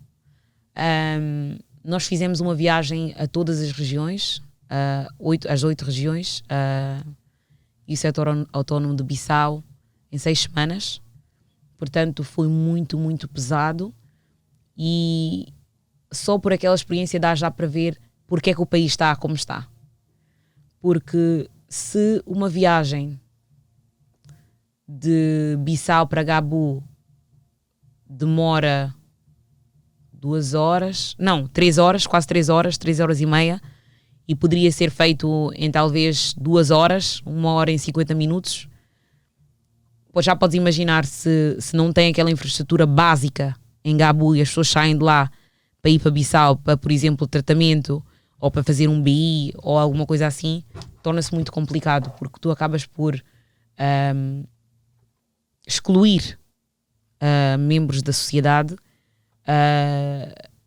Nós fizemos uma viagem a todas as regiões, as 8 regiões, e o setor autónomo de Bissau em 6 semanas. Portanto, foi muito, muito pesado. E só por aquela experiência dá já para ver porque é que o país está como está. Porque se uma viagem de Bissau para Gabu demora 2 horas, não, 3 horas, quase 3 horas, 3 horas e meia, e poderia ser feito em talvez 2 horas, 1 hora e 50 minutos, pois já podes imaginar se não tem aquela infraestrutura básica em Gabu e as pessoas saem de lá para ir para Bissau, para, por exemplo, tratamento ou para fazer um BI ou alguma coisa assim, torna-se muito complicado, porque tu acabas por excluir membros da sociedade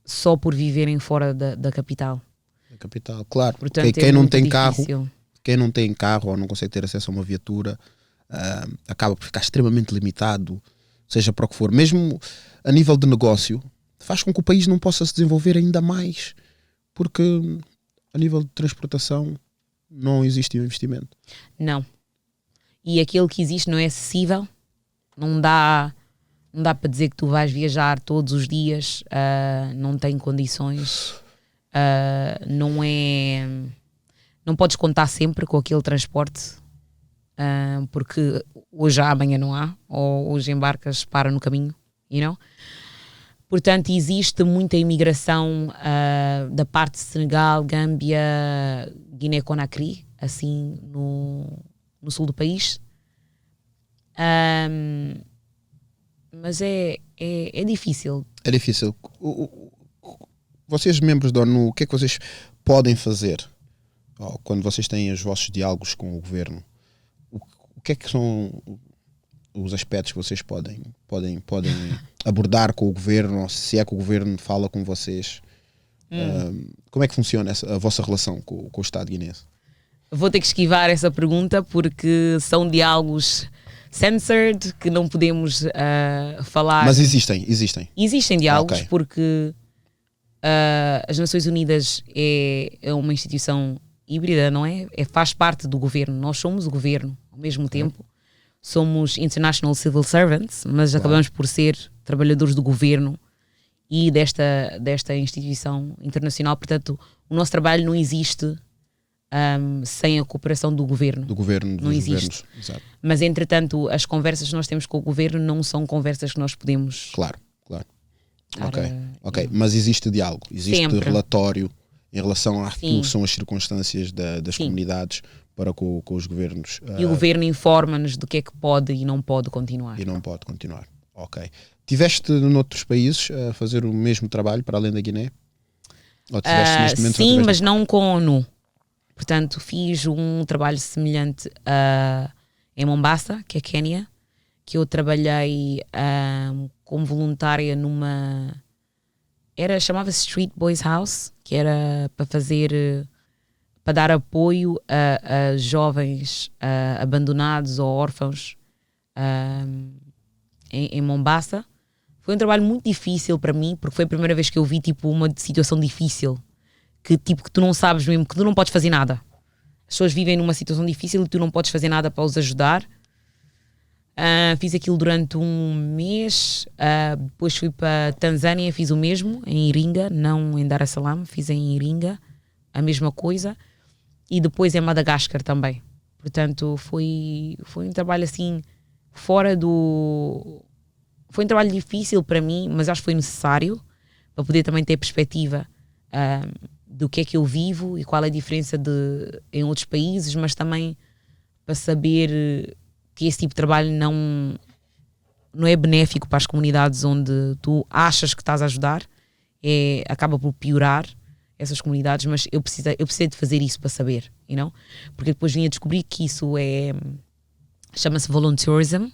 só por viverem fora da capital. Da capital, claro. Portanto, quem não tem difícil. quem não tem carro ou não consegue ter acesso a uma viatura acaba por ficar extremamente limitado, seja para o que for. Mesmo a nível de negócio, faz com que o país não possa se desenvolver ainda mais, porque a nível de transportação não existe um investimento. Não. E aquele que existe não é acessível Não dá para dizer que tu vais viajar todos os dias, não tem condições, não podes contar sempre com aquele transporte, porque hoje há, amanhã não há, ou hoje embarcas, para no caminho, you know? Portanto, existe muita imigração da parte de Senegal, Gâmbia, Guiné-Conakry, assim no sul do país. Mas é difícil. É difícil. Vocês, membros da ONU, o que é que vocês podem fazer quando vocês têm os vossos diálogos com o governo? O que é que são os aspectos que vocês podem abordar com o governo, ou se é que o governo fala com vocês? Como é que funciona a vossa relação com o Estado guinense? Vou ter que esquivar essa pergunta porque são diálogos censored que não podemos falar. Mas existem. Existem diálogos, Okay. porque as Nações Unidas é uma instituição híbrida, não é? Faz parte do governo. Nós somos o governo ao mesmo tempo. Somos International Civil Servants, mas acabamos por ser trabalhadores do governo e desta instituição internacional. Portanto, o nosso trabalho não existe sem a cooperação do governo. Do governo, dos não existe. governos. Exato. Mas, entretanto, as conversas que nós temos com o governo não são conversas que nós podemos... Claro. Cara, Ok. Mas existe diálogo, existe Sempre. relatório em relação àquilo Sim. que são as circunstâncias das Sim. comunidades para com os governos. E o governo informa-nos do que é que pode e não pode continuar. E não pode continuar. Ok. Tiveste noutros países a fazer o mesmo trabalho para além da Guiné? Ou tiveste neste momento? Sim, mas não com a ONU. Portanto, fiz um trabalho semelhante em Mombasa, que é Quénia, que eu trabalhei como voluntária chamava-se Street Boys House, que era para dar apoio a jovens abandonados ou órfãos em Mombasa. Foi um trabalho muito difícil para mim, porque foi a primeira vez que eu vi uma situação difícil, que tu não sabes mesmo, que tu não podes fazer nada. As pessoas vivem numa situação difícil e tu não podes fazer nada para os ajudar. Fiz aquilo durante um mês, depois fui para Tanzânia, fiz o mesmo, em Iringa, não em Dar es Salaam, fiz em Iringa, a mesma coisa, e depois em Madagascar também. Portanto, foi um trabalho assim, foi um trabalho difícil para mim, mas acho que foi necessário, para poder também ter perspectiva do que é que eu vivo e qual é a diferença em outros países, mas também para saber que esse tipo de trabalho não é benéfico para as comunidades onde tu achas que estás a ajudar, acaba por piorar essas comunidades, mas eu precisei de fazer isso para saber, you know? Porque depois vim a descobrir que isso chama-se volunteerism,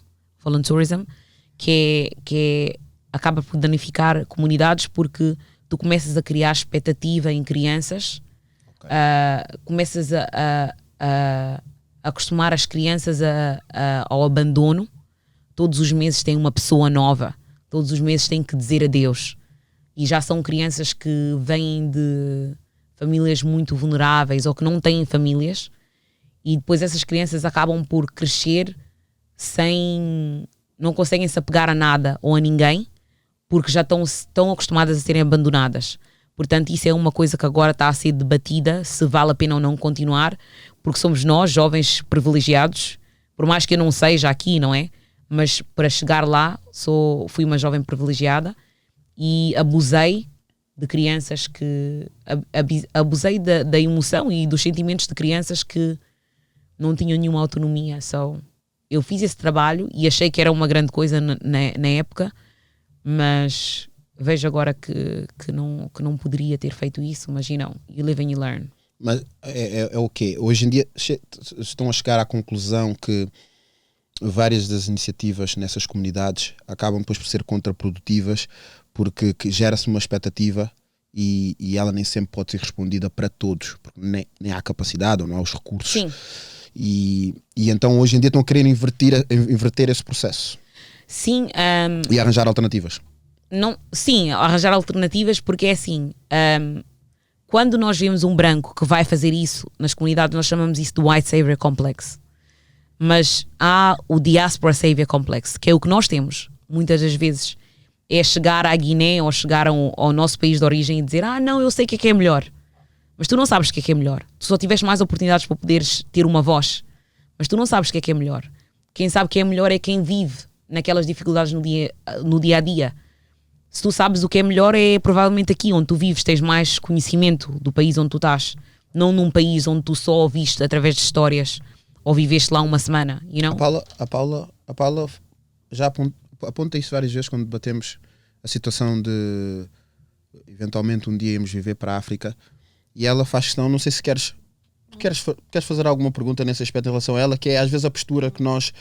que acaba por danificar comunidades, porque tu começas a criar expectativa em crianças, começas a acostumar as crianças ao abandono. Todos os meses tem uma pessoa nova, todos os meses tem que dizer adeus, e já são crianças que vêm de famílias muito vulneráveis ou que não têm famílias, e depois essas crianças acabam por crescer não conseguem se apegar a nada ou a ninguém, porque já estão acostumadas a serem abandonadas. Portanto, isso é uma coisa que agora está a ser debatida, se vale a pena ou não continuar, porque somos nós, jovens privilegiados, por mais que eu não seja aqui, não é? Mas para chegar lá, fui uma jovem privilegiada e abusei de crianças abusei da emoção e dos sentimentos de crianças que não tinham nenhuma autonomia. Eu fiz esse trabalho e achei que era uma grande coisa na época, mas vejo agora que não poderia ter feito isso, mas you live and you learn. Mas é o quê? Hoje em dia estão a chegar à conclusão que várias das iniciativas nessas comunidades acabam depois por ser contraprodutivas, porque gera-se uma expectativa e ela nem sempre pode ser respondida para todos, porque nem há capacidade ou não há os recursos. Sim. E então hoje em dia estão a querer inverter esse processo. Sim. E arranjar alternativas. Sim, arranjar alternativas, porque é assim, quando nós vemos um branco que vai fazer isso nas comunidades, nós chamamos isso de White Savior Complex. Mas há o Diaspora Savior Complex, que é o que nós temos, muitas das vezes. É chegar à Guiné ou chegar ao nosso país de origem e dizer não, eu sei o que é melhor. Mas tu não sabes o que é melhor. Tu só tiveste mais oportunidades para poderes ter uma voz. Mas tu não sabes o que é melhor. Quem sabe o que é melhor é quem vive naquelas dificuldades no dia a dia. Se tu sabes o que é melhor, é provavelmente aqui onde tu vives, tens mais conhecimento do país onde tu estás. Não num país onde tu só ouviste através de histórias ou viveste lá uma semana, you know? A Paula já aponta isso várias vezes quando debatemos a situação de eventualmente um dia irmos viver para a África, e ela faz questão, não sei se queres fazer alguma pergunta nesse aspecto em relação a ela, que é às vezes a postura que nós,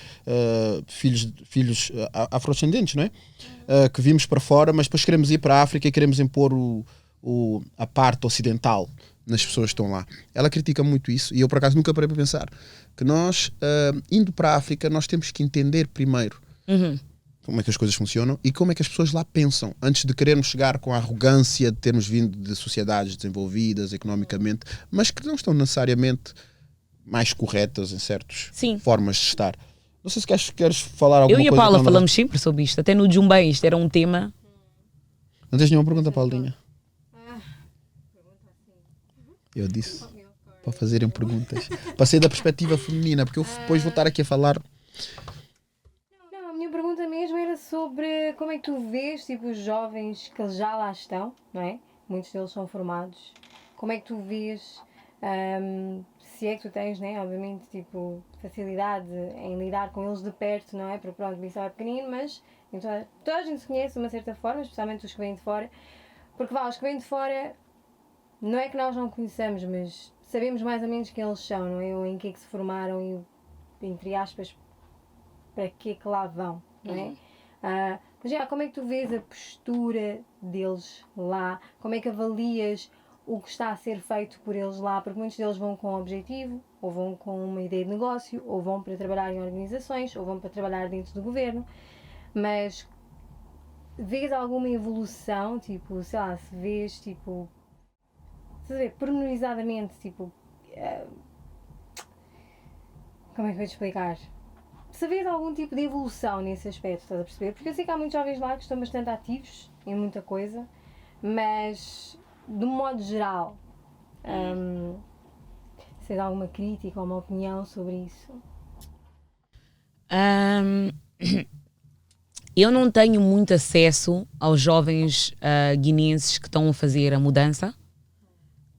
filhos afrodescendentes, não é? Que vimos para fora, mas depois queremos ir para a África e queremos impor a parte ocidental nas pessoas que estão lá. Ela critica muito isso, e eu por acaso nunca parei para pensar que nós, indo para a África, nós temos que entender primeiro como é que as coisas funcionam e como é que as pessoas lá pensam, antes de querermos chegar com a arrogância de termos vindo de sociedades desenvolvidas economicamente, mas que não estão necessariamente mais corretas em certas formas de estar. Não sei se queres falar alguma coisa. Eu e a Paula falamos sempre sobre isto, até no Jumba isto era um tema. Não tens nenhuma pergunta, Paulinha? Eu disse para fazerem perguntas. Passei da perspectiva feminina, porque eu depois vou estar aqui a falar. Não, a minha pergunta mesmo era sobre como é que tu vês, tipo, os jovens que já lá estão, não é? Muitos deles são formados. Como é que tu vês, se é que tu tens, né? Obviamente, tipo, facilidade em lidar com eles de perto, não é? Porque pronto, o Bissau é pequenino, mas então, toda a gente se conhece de uma certa forma, especialmente os que vêm de fora. Porque os que vêm de fora, não é que nós não conheçamos, mas sabemos mais ou menos quem eles são, não é? Ou em que é que se formaram e, entre aspas, para que é que lá vão, não é? Mas já, como é que tu vês a postura deles lá? Como é que avalias o que está a ser feito por eles lá? Porque muitos deles vão com um objetivo, ou vão com uma ideia de negócio, ou vão para trabalhar em organizações, ou vão para trabalhar dentro do governo. Mas vês alguma evolução, tipo, sei lá, se vês, tipo, pormenorizadamente, tipo, como é que eu vou te explicar? Se vês algum tipo de evolução nesse aspecto, estás a perceber? Porque eu sei que há muitos jovens lá que estão bastante ativos em muita coisa, mas de um modo geral, se tens alguma crítica ou uma opinião sobre isso? Eu não tenho muito acesso aos jovens guineenses que estão a fazer a mudança,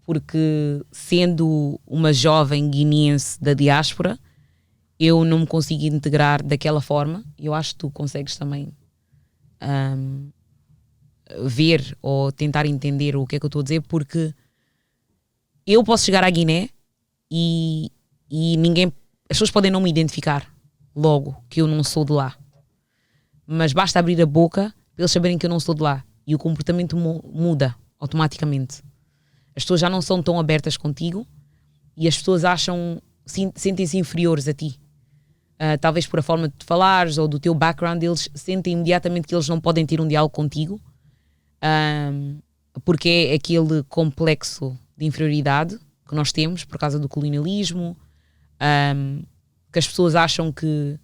porque sendo uma jovem guineense da diáspora, eu não me consigo integrar daquela forma. Eu acho que tu consegues também ver ou tentar entender o que é que eu estou a dizer, porque eu posso chegar à Guiné e as pessoas podem não me identificar logo que eu não sou de lá, mas basta abrir a boca para eles saberem que eu não sou de lá e o comportamento muda automaticamente. As pessoas já não são tão abertas contigo e as pessoas sentem-se inferiores a ti. Talvez por a forma de falares ou do teu background, eles sentem imediatamente que eles não podem ter um diálogo contigo, porque é aquele complexo de inferioridade que nós temos por causa do colonialismo, que as pessoas acham que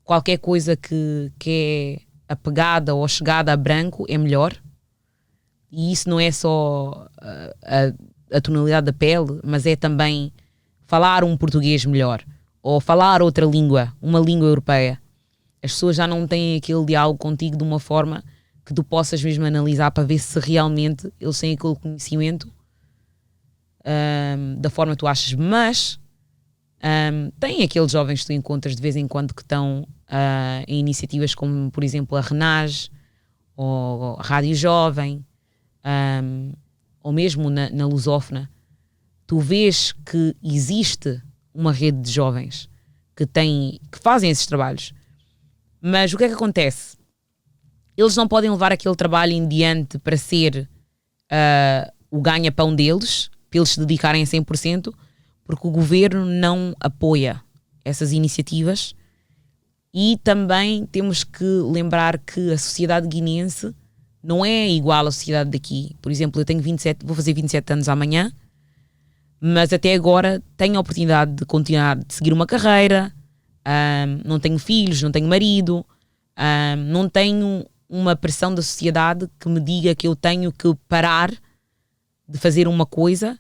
qualquer coisa que é apegada ou chegada a branco é melhor. E isso não é só a tonalidade da pele, mas é também falar um português melhor ou falar outra língua, uma língua europeia. As pessoas já não têm aquele diálogo contigo de uma forma que tu possas mesmo analisar para ver se realmente eles têm aquele conhecimento da forma que tu achas. Mas tem aqueles jovens que tu encontras de vez em quando que estão em iniciativas como, por exemplo, a Renage ou a Rádio Jovem, ou mesmo na Lusófona. Tu vês que existe uma rede de jovens que fazem esses trabalhos, mas o que é que acontece? Eles não podem levar aquele trabalho em diante para ser o ganha-pão deles, para eles se dedicarem a 100%, porque o governo não apoia essas iniciativas. E também temos que lembrar que a sociedade guineense não é igual à sociedade daqui. Por exemplo, eu tenho vou fazer 27 anos amanhã, mas até agora tenho a oportunidade de continuar, de seguir uma carreira, não tenho filhos, não tenho marido, não tenho uma pressão da sociedade que me diga que eu tenho que parar de fazer uma coisa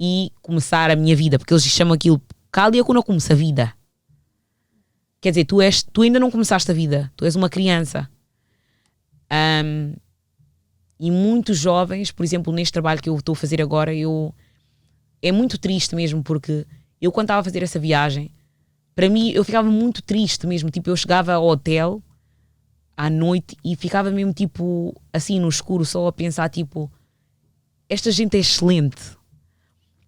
e começar a minha vida, porque eles chamam aquilo Cália quando eu começo a vida. Quer dizer, tu ainda não começaste a vida, tu és uma criança. E muitos jovens, por exemplo, neste trabalho que eu estou a fazer agora, é muito triste mesmo, porque eu quando estava a fazer essa viagem, para mim eu ficava muito triste mesmo, tipo, eu chegava ao hotel à noite e ficava mesmo tipo assim no escuro, só a pensar tipo, esta gente é excelente.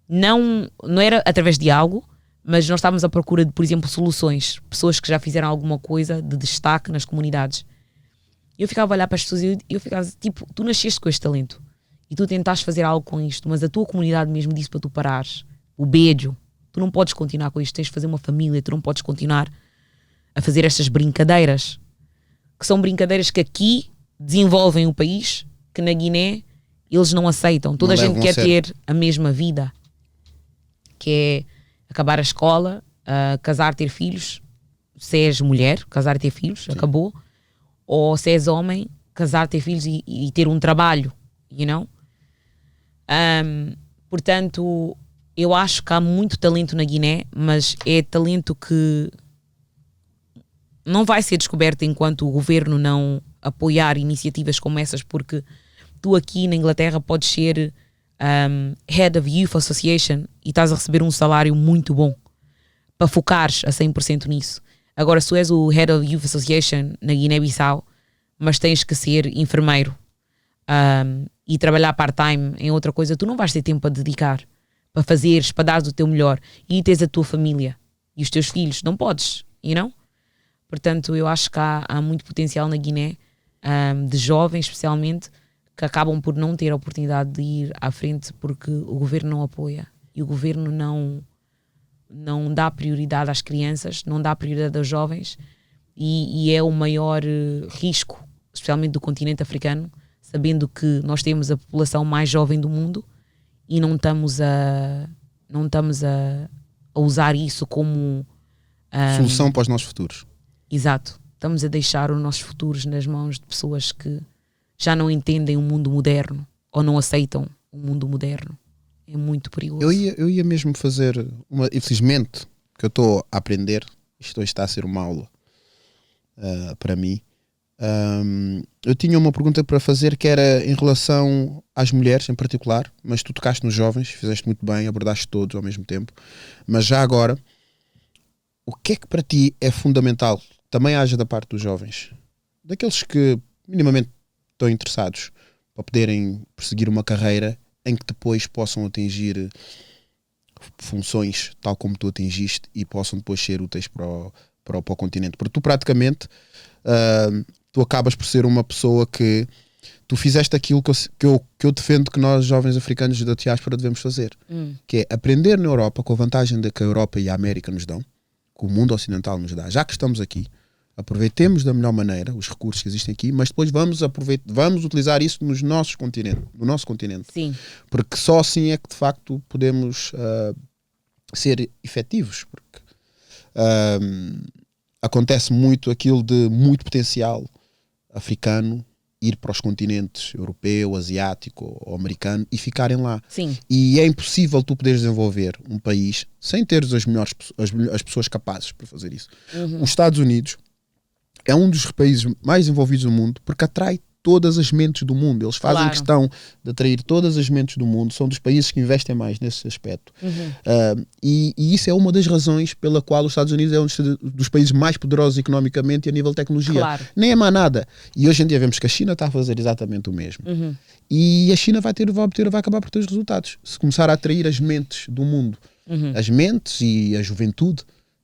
Não era através de algo, mas nós estávamos à procura de, por exemplo, soluções, pessoas que já fizeram alguma coisa de destaque nas comunidades. Eu ficava a olhar para as pessoas e eu ficava tipo, tu nasceste com este talento e tu tentaste fazer algo com isto, mas a tua comunidade mesmo disse para tu parares. O beijo, tu não podes continuar com isto, tens de fazer uma família, tu não podes continuar a fazer estas brincadeiras, que são brincadeiras que aqui desenvolvem o país, que na Guiné eles não aceitam. Toda a gente quer ter a mesma vida, que é acabar a escola, casar, ter filhos. Se és mulher, casar e ter filhos, sim, acabou. Ou se és homem, casar, ter filhos e ter um trabalho, you know? Portanto, eu acho que há muito talento na Guiné, mas é talento que não vai ser descoberto enquanto o governo não apoiar iniciativas como essas, porque tu aqui na Inglaterra podes ser Head of Youth Association e estás a receber um salário muito bom para focares a 100% nisso. Agora, se tu és o Head of Youth Association na Guiné-Bissau, mas tens que ser enfermeiro e trabalhar part-time em outra coisa, tu não vais ter tempo a dedicar para fazeres, para dares o teu melhor e tens a tua família e os teus filhos. Não podes, you know? Portanto, eu acho que há muito potencial na Guiné, de jovens especialmente, que acabam por não ter a oportunidade de ir à frente porque o governo não apoia e o governo não dá prioridade às crianças, não dá prioridade aos jovens e é o maior risco, especialmente do continente africano, sabendo que nós temos a população mais jovem do mundo e não estamos a usar isso como solução para os nossos futuros. Exato. Estamos a deixar os nossos futuros nas mãos de pessoas que já não entendem o mundo moderno ou não aceitam o mundo moderno. É muito perigoso. Eu ia mesmo fazer infelizmente, que eu estou a aprender, isto hoje está a ser uma aula para mim. Eu tinha uma pergunta para fazer que era em relação às mulheres em particular, mas tu tocaste nos jovens, fizeste muito bem, abordaste todos ao mesmo tempo. Mas já agora, o que é que para ti é fundamental? Também haja da parte dos jovens, daqueles que minimamente estão interessados para poderem perseguir uma carreira em que depois possam atingir funções tal como tu atingiste e possam depois ser úteis para o continente. Porque tu praticamente tu acabas por ser uma pessoa que tu fizeste aquilo que eu defendo que nós jovens africanos da diáspora devemos fazer, que é aprender na Europa com a vantagem que a Europa e a América nos dão, que o mundo ocidental nos dá. Já que estamos aqui, aproveitemos da melhor maneira os recursos que existem aqui, mas depois vamos utilizar isso no nosso continente. Sim. Porque só assim é que de facto podemos ser efetivos, porque acontece muito aquilo de muito potencial africano ir para os continentes europeu, asiático ou americano e ficarem lá. Sim. E é impossível tu poderes desenvolver um país sem teres as pessoas capazes para fazer isso. Os Estados Unidos é um dos países mais envolvidos do mundo porque atrai todas as mentes do mundo. Eles fazem questão de atrair todas as mentes do mundo. São dos países que investem mais nesse aspecto. E isso é uma das razões pela qual os Estados Unidos é um dos países mais poderosos economicamente e a nível de tecnologia. Claro. Nem é mais nada. E hoje em dia vemos que a China está a fazer exatamente o mesmo. E a China vai acabar por ter os resultados. Se começar a atrair as mentes do mundo, as mentes e a juventude,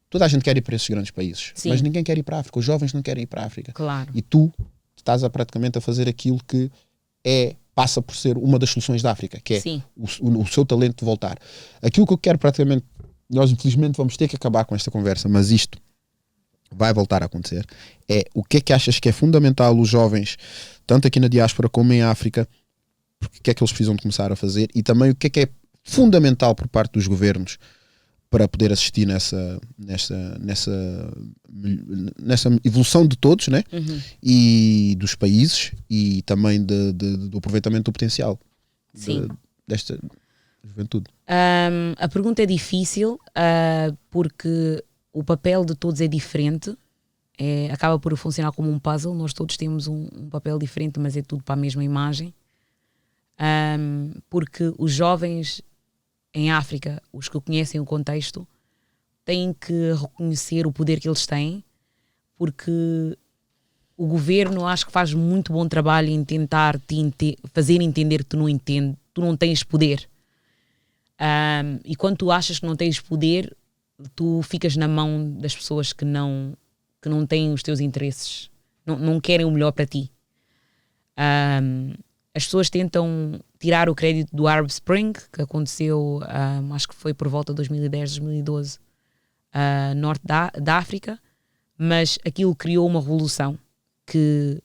toda a gente quer ir para esses grandes países. Sim. Mas ninguém quer ir para a África. Os jovens não querem ir para a África. Claro. E tu estás praticamente a fazer aquilo que passa por ser uma das soluções da África, que é o seu talento de voltar. Aquilo que eu quero praticamente, nós infelizmente vamos ter que acabar com esta conversa, mas isto vai voltar a acontecer, é o que é que achas que é fundamental os jovens, tanto aqui na diáspora como em África, porque o que é que eles precisam de começar a fazer, e também o que é fundamental por parte dos governos para poder assistir nessa evolução de todos, né? E dos países e também do aproveitamento do potencial desta juventude. A pergunta é difícil porque o papel de todos é diferente. Acaba por funcionar como um puzzle. Nós todos temos um papel diferente, mas é tudo para a mesma imagem. Porque os jovens em África, os que conhecem o contexto, têm que reconhecer o poder que eles têm, porque o governo acho que faz muito bom trabalho em tentar fazer entender que tu não tens poder. E quando tu achas que não tens poder, tu ficas na mão das pessoas que não têm os teus interesses, não querem o melhor para ti. As pessoas tentam tirar o crédito do Arab Spring, que aconteceu, acho que foi por volta de 2010, 2012, norte da África, mas aquilo criou uma revolução que,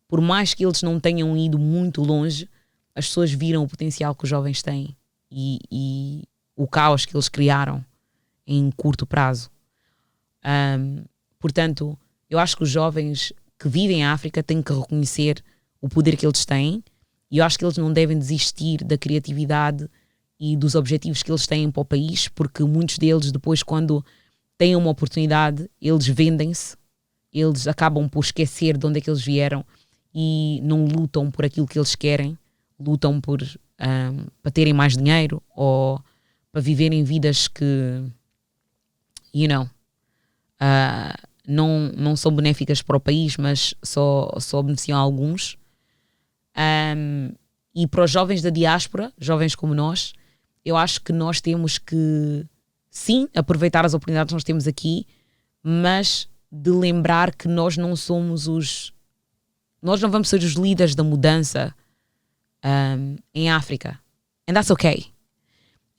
por mais que eles não tenham ido muito longe, as pessoas viram o potencial que os jovens têm e o caos que eles criaram em curto prazo. Portanto, eu acho que os jovens que vivem em África têm que reconhecer o poder que eles têm. E eu acho que eles não devem desistir da criatividade e dos objetivos que eles têm para o país, porque muitos deles, depois, quando têm uma oportunidade, eles vendem-se, eles acabam por esquecer de onde é que eles vieram e não lutam por aquilo que eles querem, lutam para terem mais dinheiro ou para viverem vidas que, não são benéficas para o país, mas só beneficiam a alguns. E para os jovens da diáspora, jovens como nós, eu acho que nós temos que, sim, aproveitar as oportunidades que nós temos aqui, mas de lembrar que nós não vamos ser os líderes da mudança em África. And that's okay.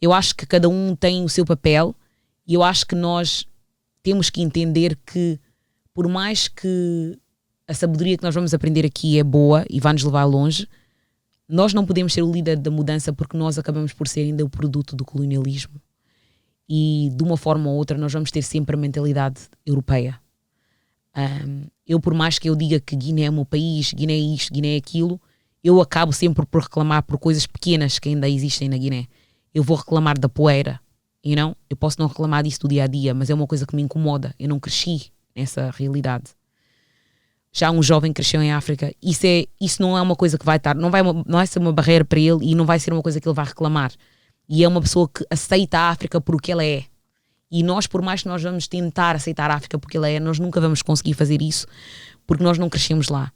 Eu acho que cada um tem o seu papel e eu acho que nós temos que entender que, por mais que a sabedoria que nós vamos aprender aqui é boa e vai nos levar longe, nós não podemos ser o líder da mudança porque nós acabamos por ser ainda o produto do colonialismo. E de uma forma ou outra nós vamos ter sempre a mentalidade europeia. Eu, por mais que eu diga que Guiné é o meu país, Guiné é isto, Guiné é aquilo, eu acabo sempre por reclamar por coisas pequenas que ainda existem na Guiné. Eu vou reclamar da poeira, eu posso não reclamar disso do dia a dia, mas é uma coisa que me incomoda. Eu não cresci nessa realidade. Já um jovem cresceu em África, isso não é uma coisa que vai estar, não vai ser uma barreira para ele e não vai ser uma coisa que ele vai reclamar. E é uma pessoa que aceita a África por o que ela é. E nós, por mais que nós vamos tentar aceitar a África por o que ela é, nós nunca vamos conseguir fazer isso porque nós não crescemos lá.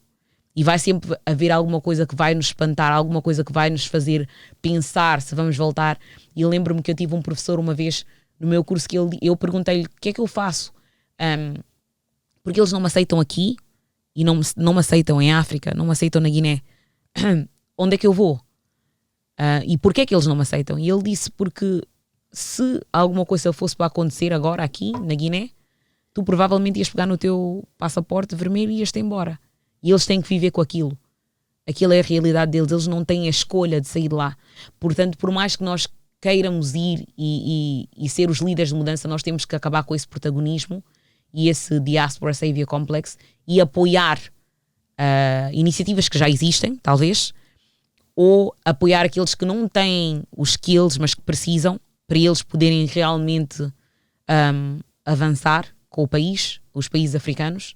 E vai sempre haver alguma coisa que vai nos espantar, alguma coisa que vai nos fazer pensar se vamos voltar. E eu lembro-me que eu tive um professor uma vez no meu curso que eu perguntei-lhe o que é que eu faço? Porque eles não me aceitam aqui e não me aceitam em África, não me aceitam na Guiné. Onde é que eu vou? E porquê é que eles não me aceitam? E ele disse, porque se alguma coisa fosse para acontecer agora aqui na Guiné, tu provavelmente ias pegar no teu passaporte vermelho e ias-te embora. E eles têm que viver com aquilo. Aquilo é a realidade deles, eles não têm a escolha de sair de lá. Portanto, por mais que nós queiramos ir e ser os líderes de mudança, nós temos que acabar com esse protagonismo e esse Diaspora Savior Complex e apoiar iniciativas que já existem, talvez, ou apoiar aqueles que não têm os skills, mas que precisam, para eles poderem realmente avançar com o país, os países africanos.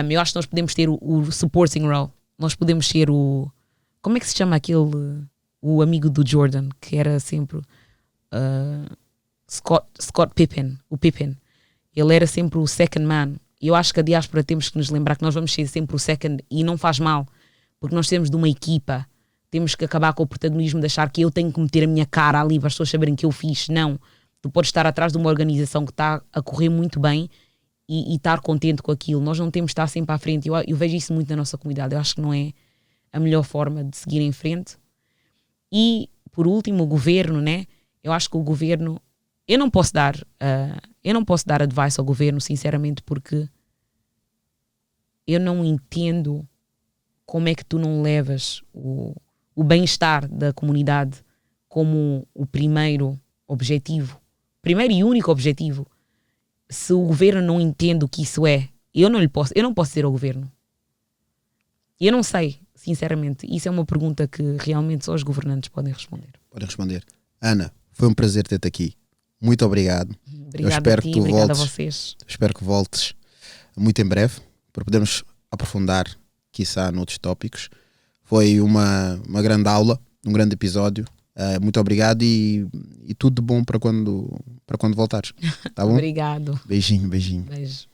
Eu acho que nós podemos ter o supporting role. Nós podemos ser o... Como é que se chama aquele... O amigo do Jordan, que era sempre... Scott Pippen. O Pippen. Ele era sempre o second man. E eu acho que a diáspora temos que nos lembrar que nós vamos ser sempre o second, e não faz mal, porque nós temos de uma equipa. Temos que acabar com o protagonismo de achar que eu tenho que meter a minha cara ali para as pessoas saberem que eu fiz. Não. Tu podes estar atrás de uma organização que está a correr muito bem e estar contente com aquilo. Nós não temos de estar sempre à frente. Eu vejo isso muito na nossa comunidade. Eu acho que não é a melhor forma de seguir em frente. E, por último, o governo, né? Eu acho que o governo... Eu não posso dar advice ao governo, sinceramente, porque eu não entendo como é que tu não levas o bem-estar da comunidade como o primeiro objetivo, primeiro e único objetivo. Se o governo não entende o que isso é, eu não posso dizer ao governo. Eu não sei, sinceramente. Isso é uma pergunta que realmente só os governantes podem responder. Podem responder. Ana, foi um prazer ter-te aqui. Muito obrigado. Obrigada a ti, obrigada a vocês. Espero que voltes muito em breve para podermos aprofundar, quiçá, noutros tópicos. Foi uma grande aula, um grande episódio. Muito obrigado e tudo de bom para quando voltares. Tá bom? Obrigado. Beijinho. Beijo.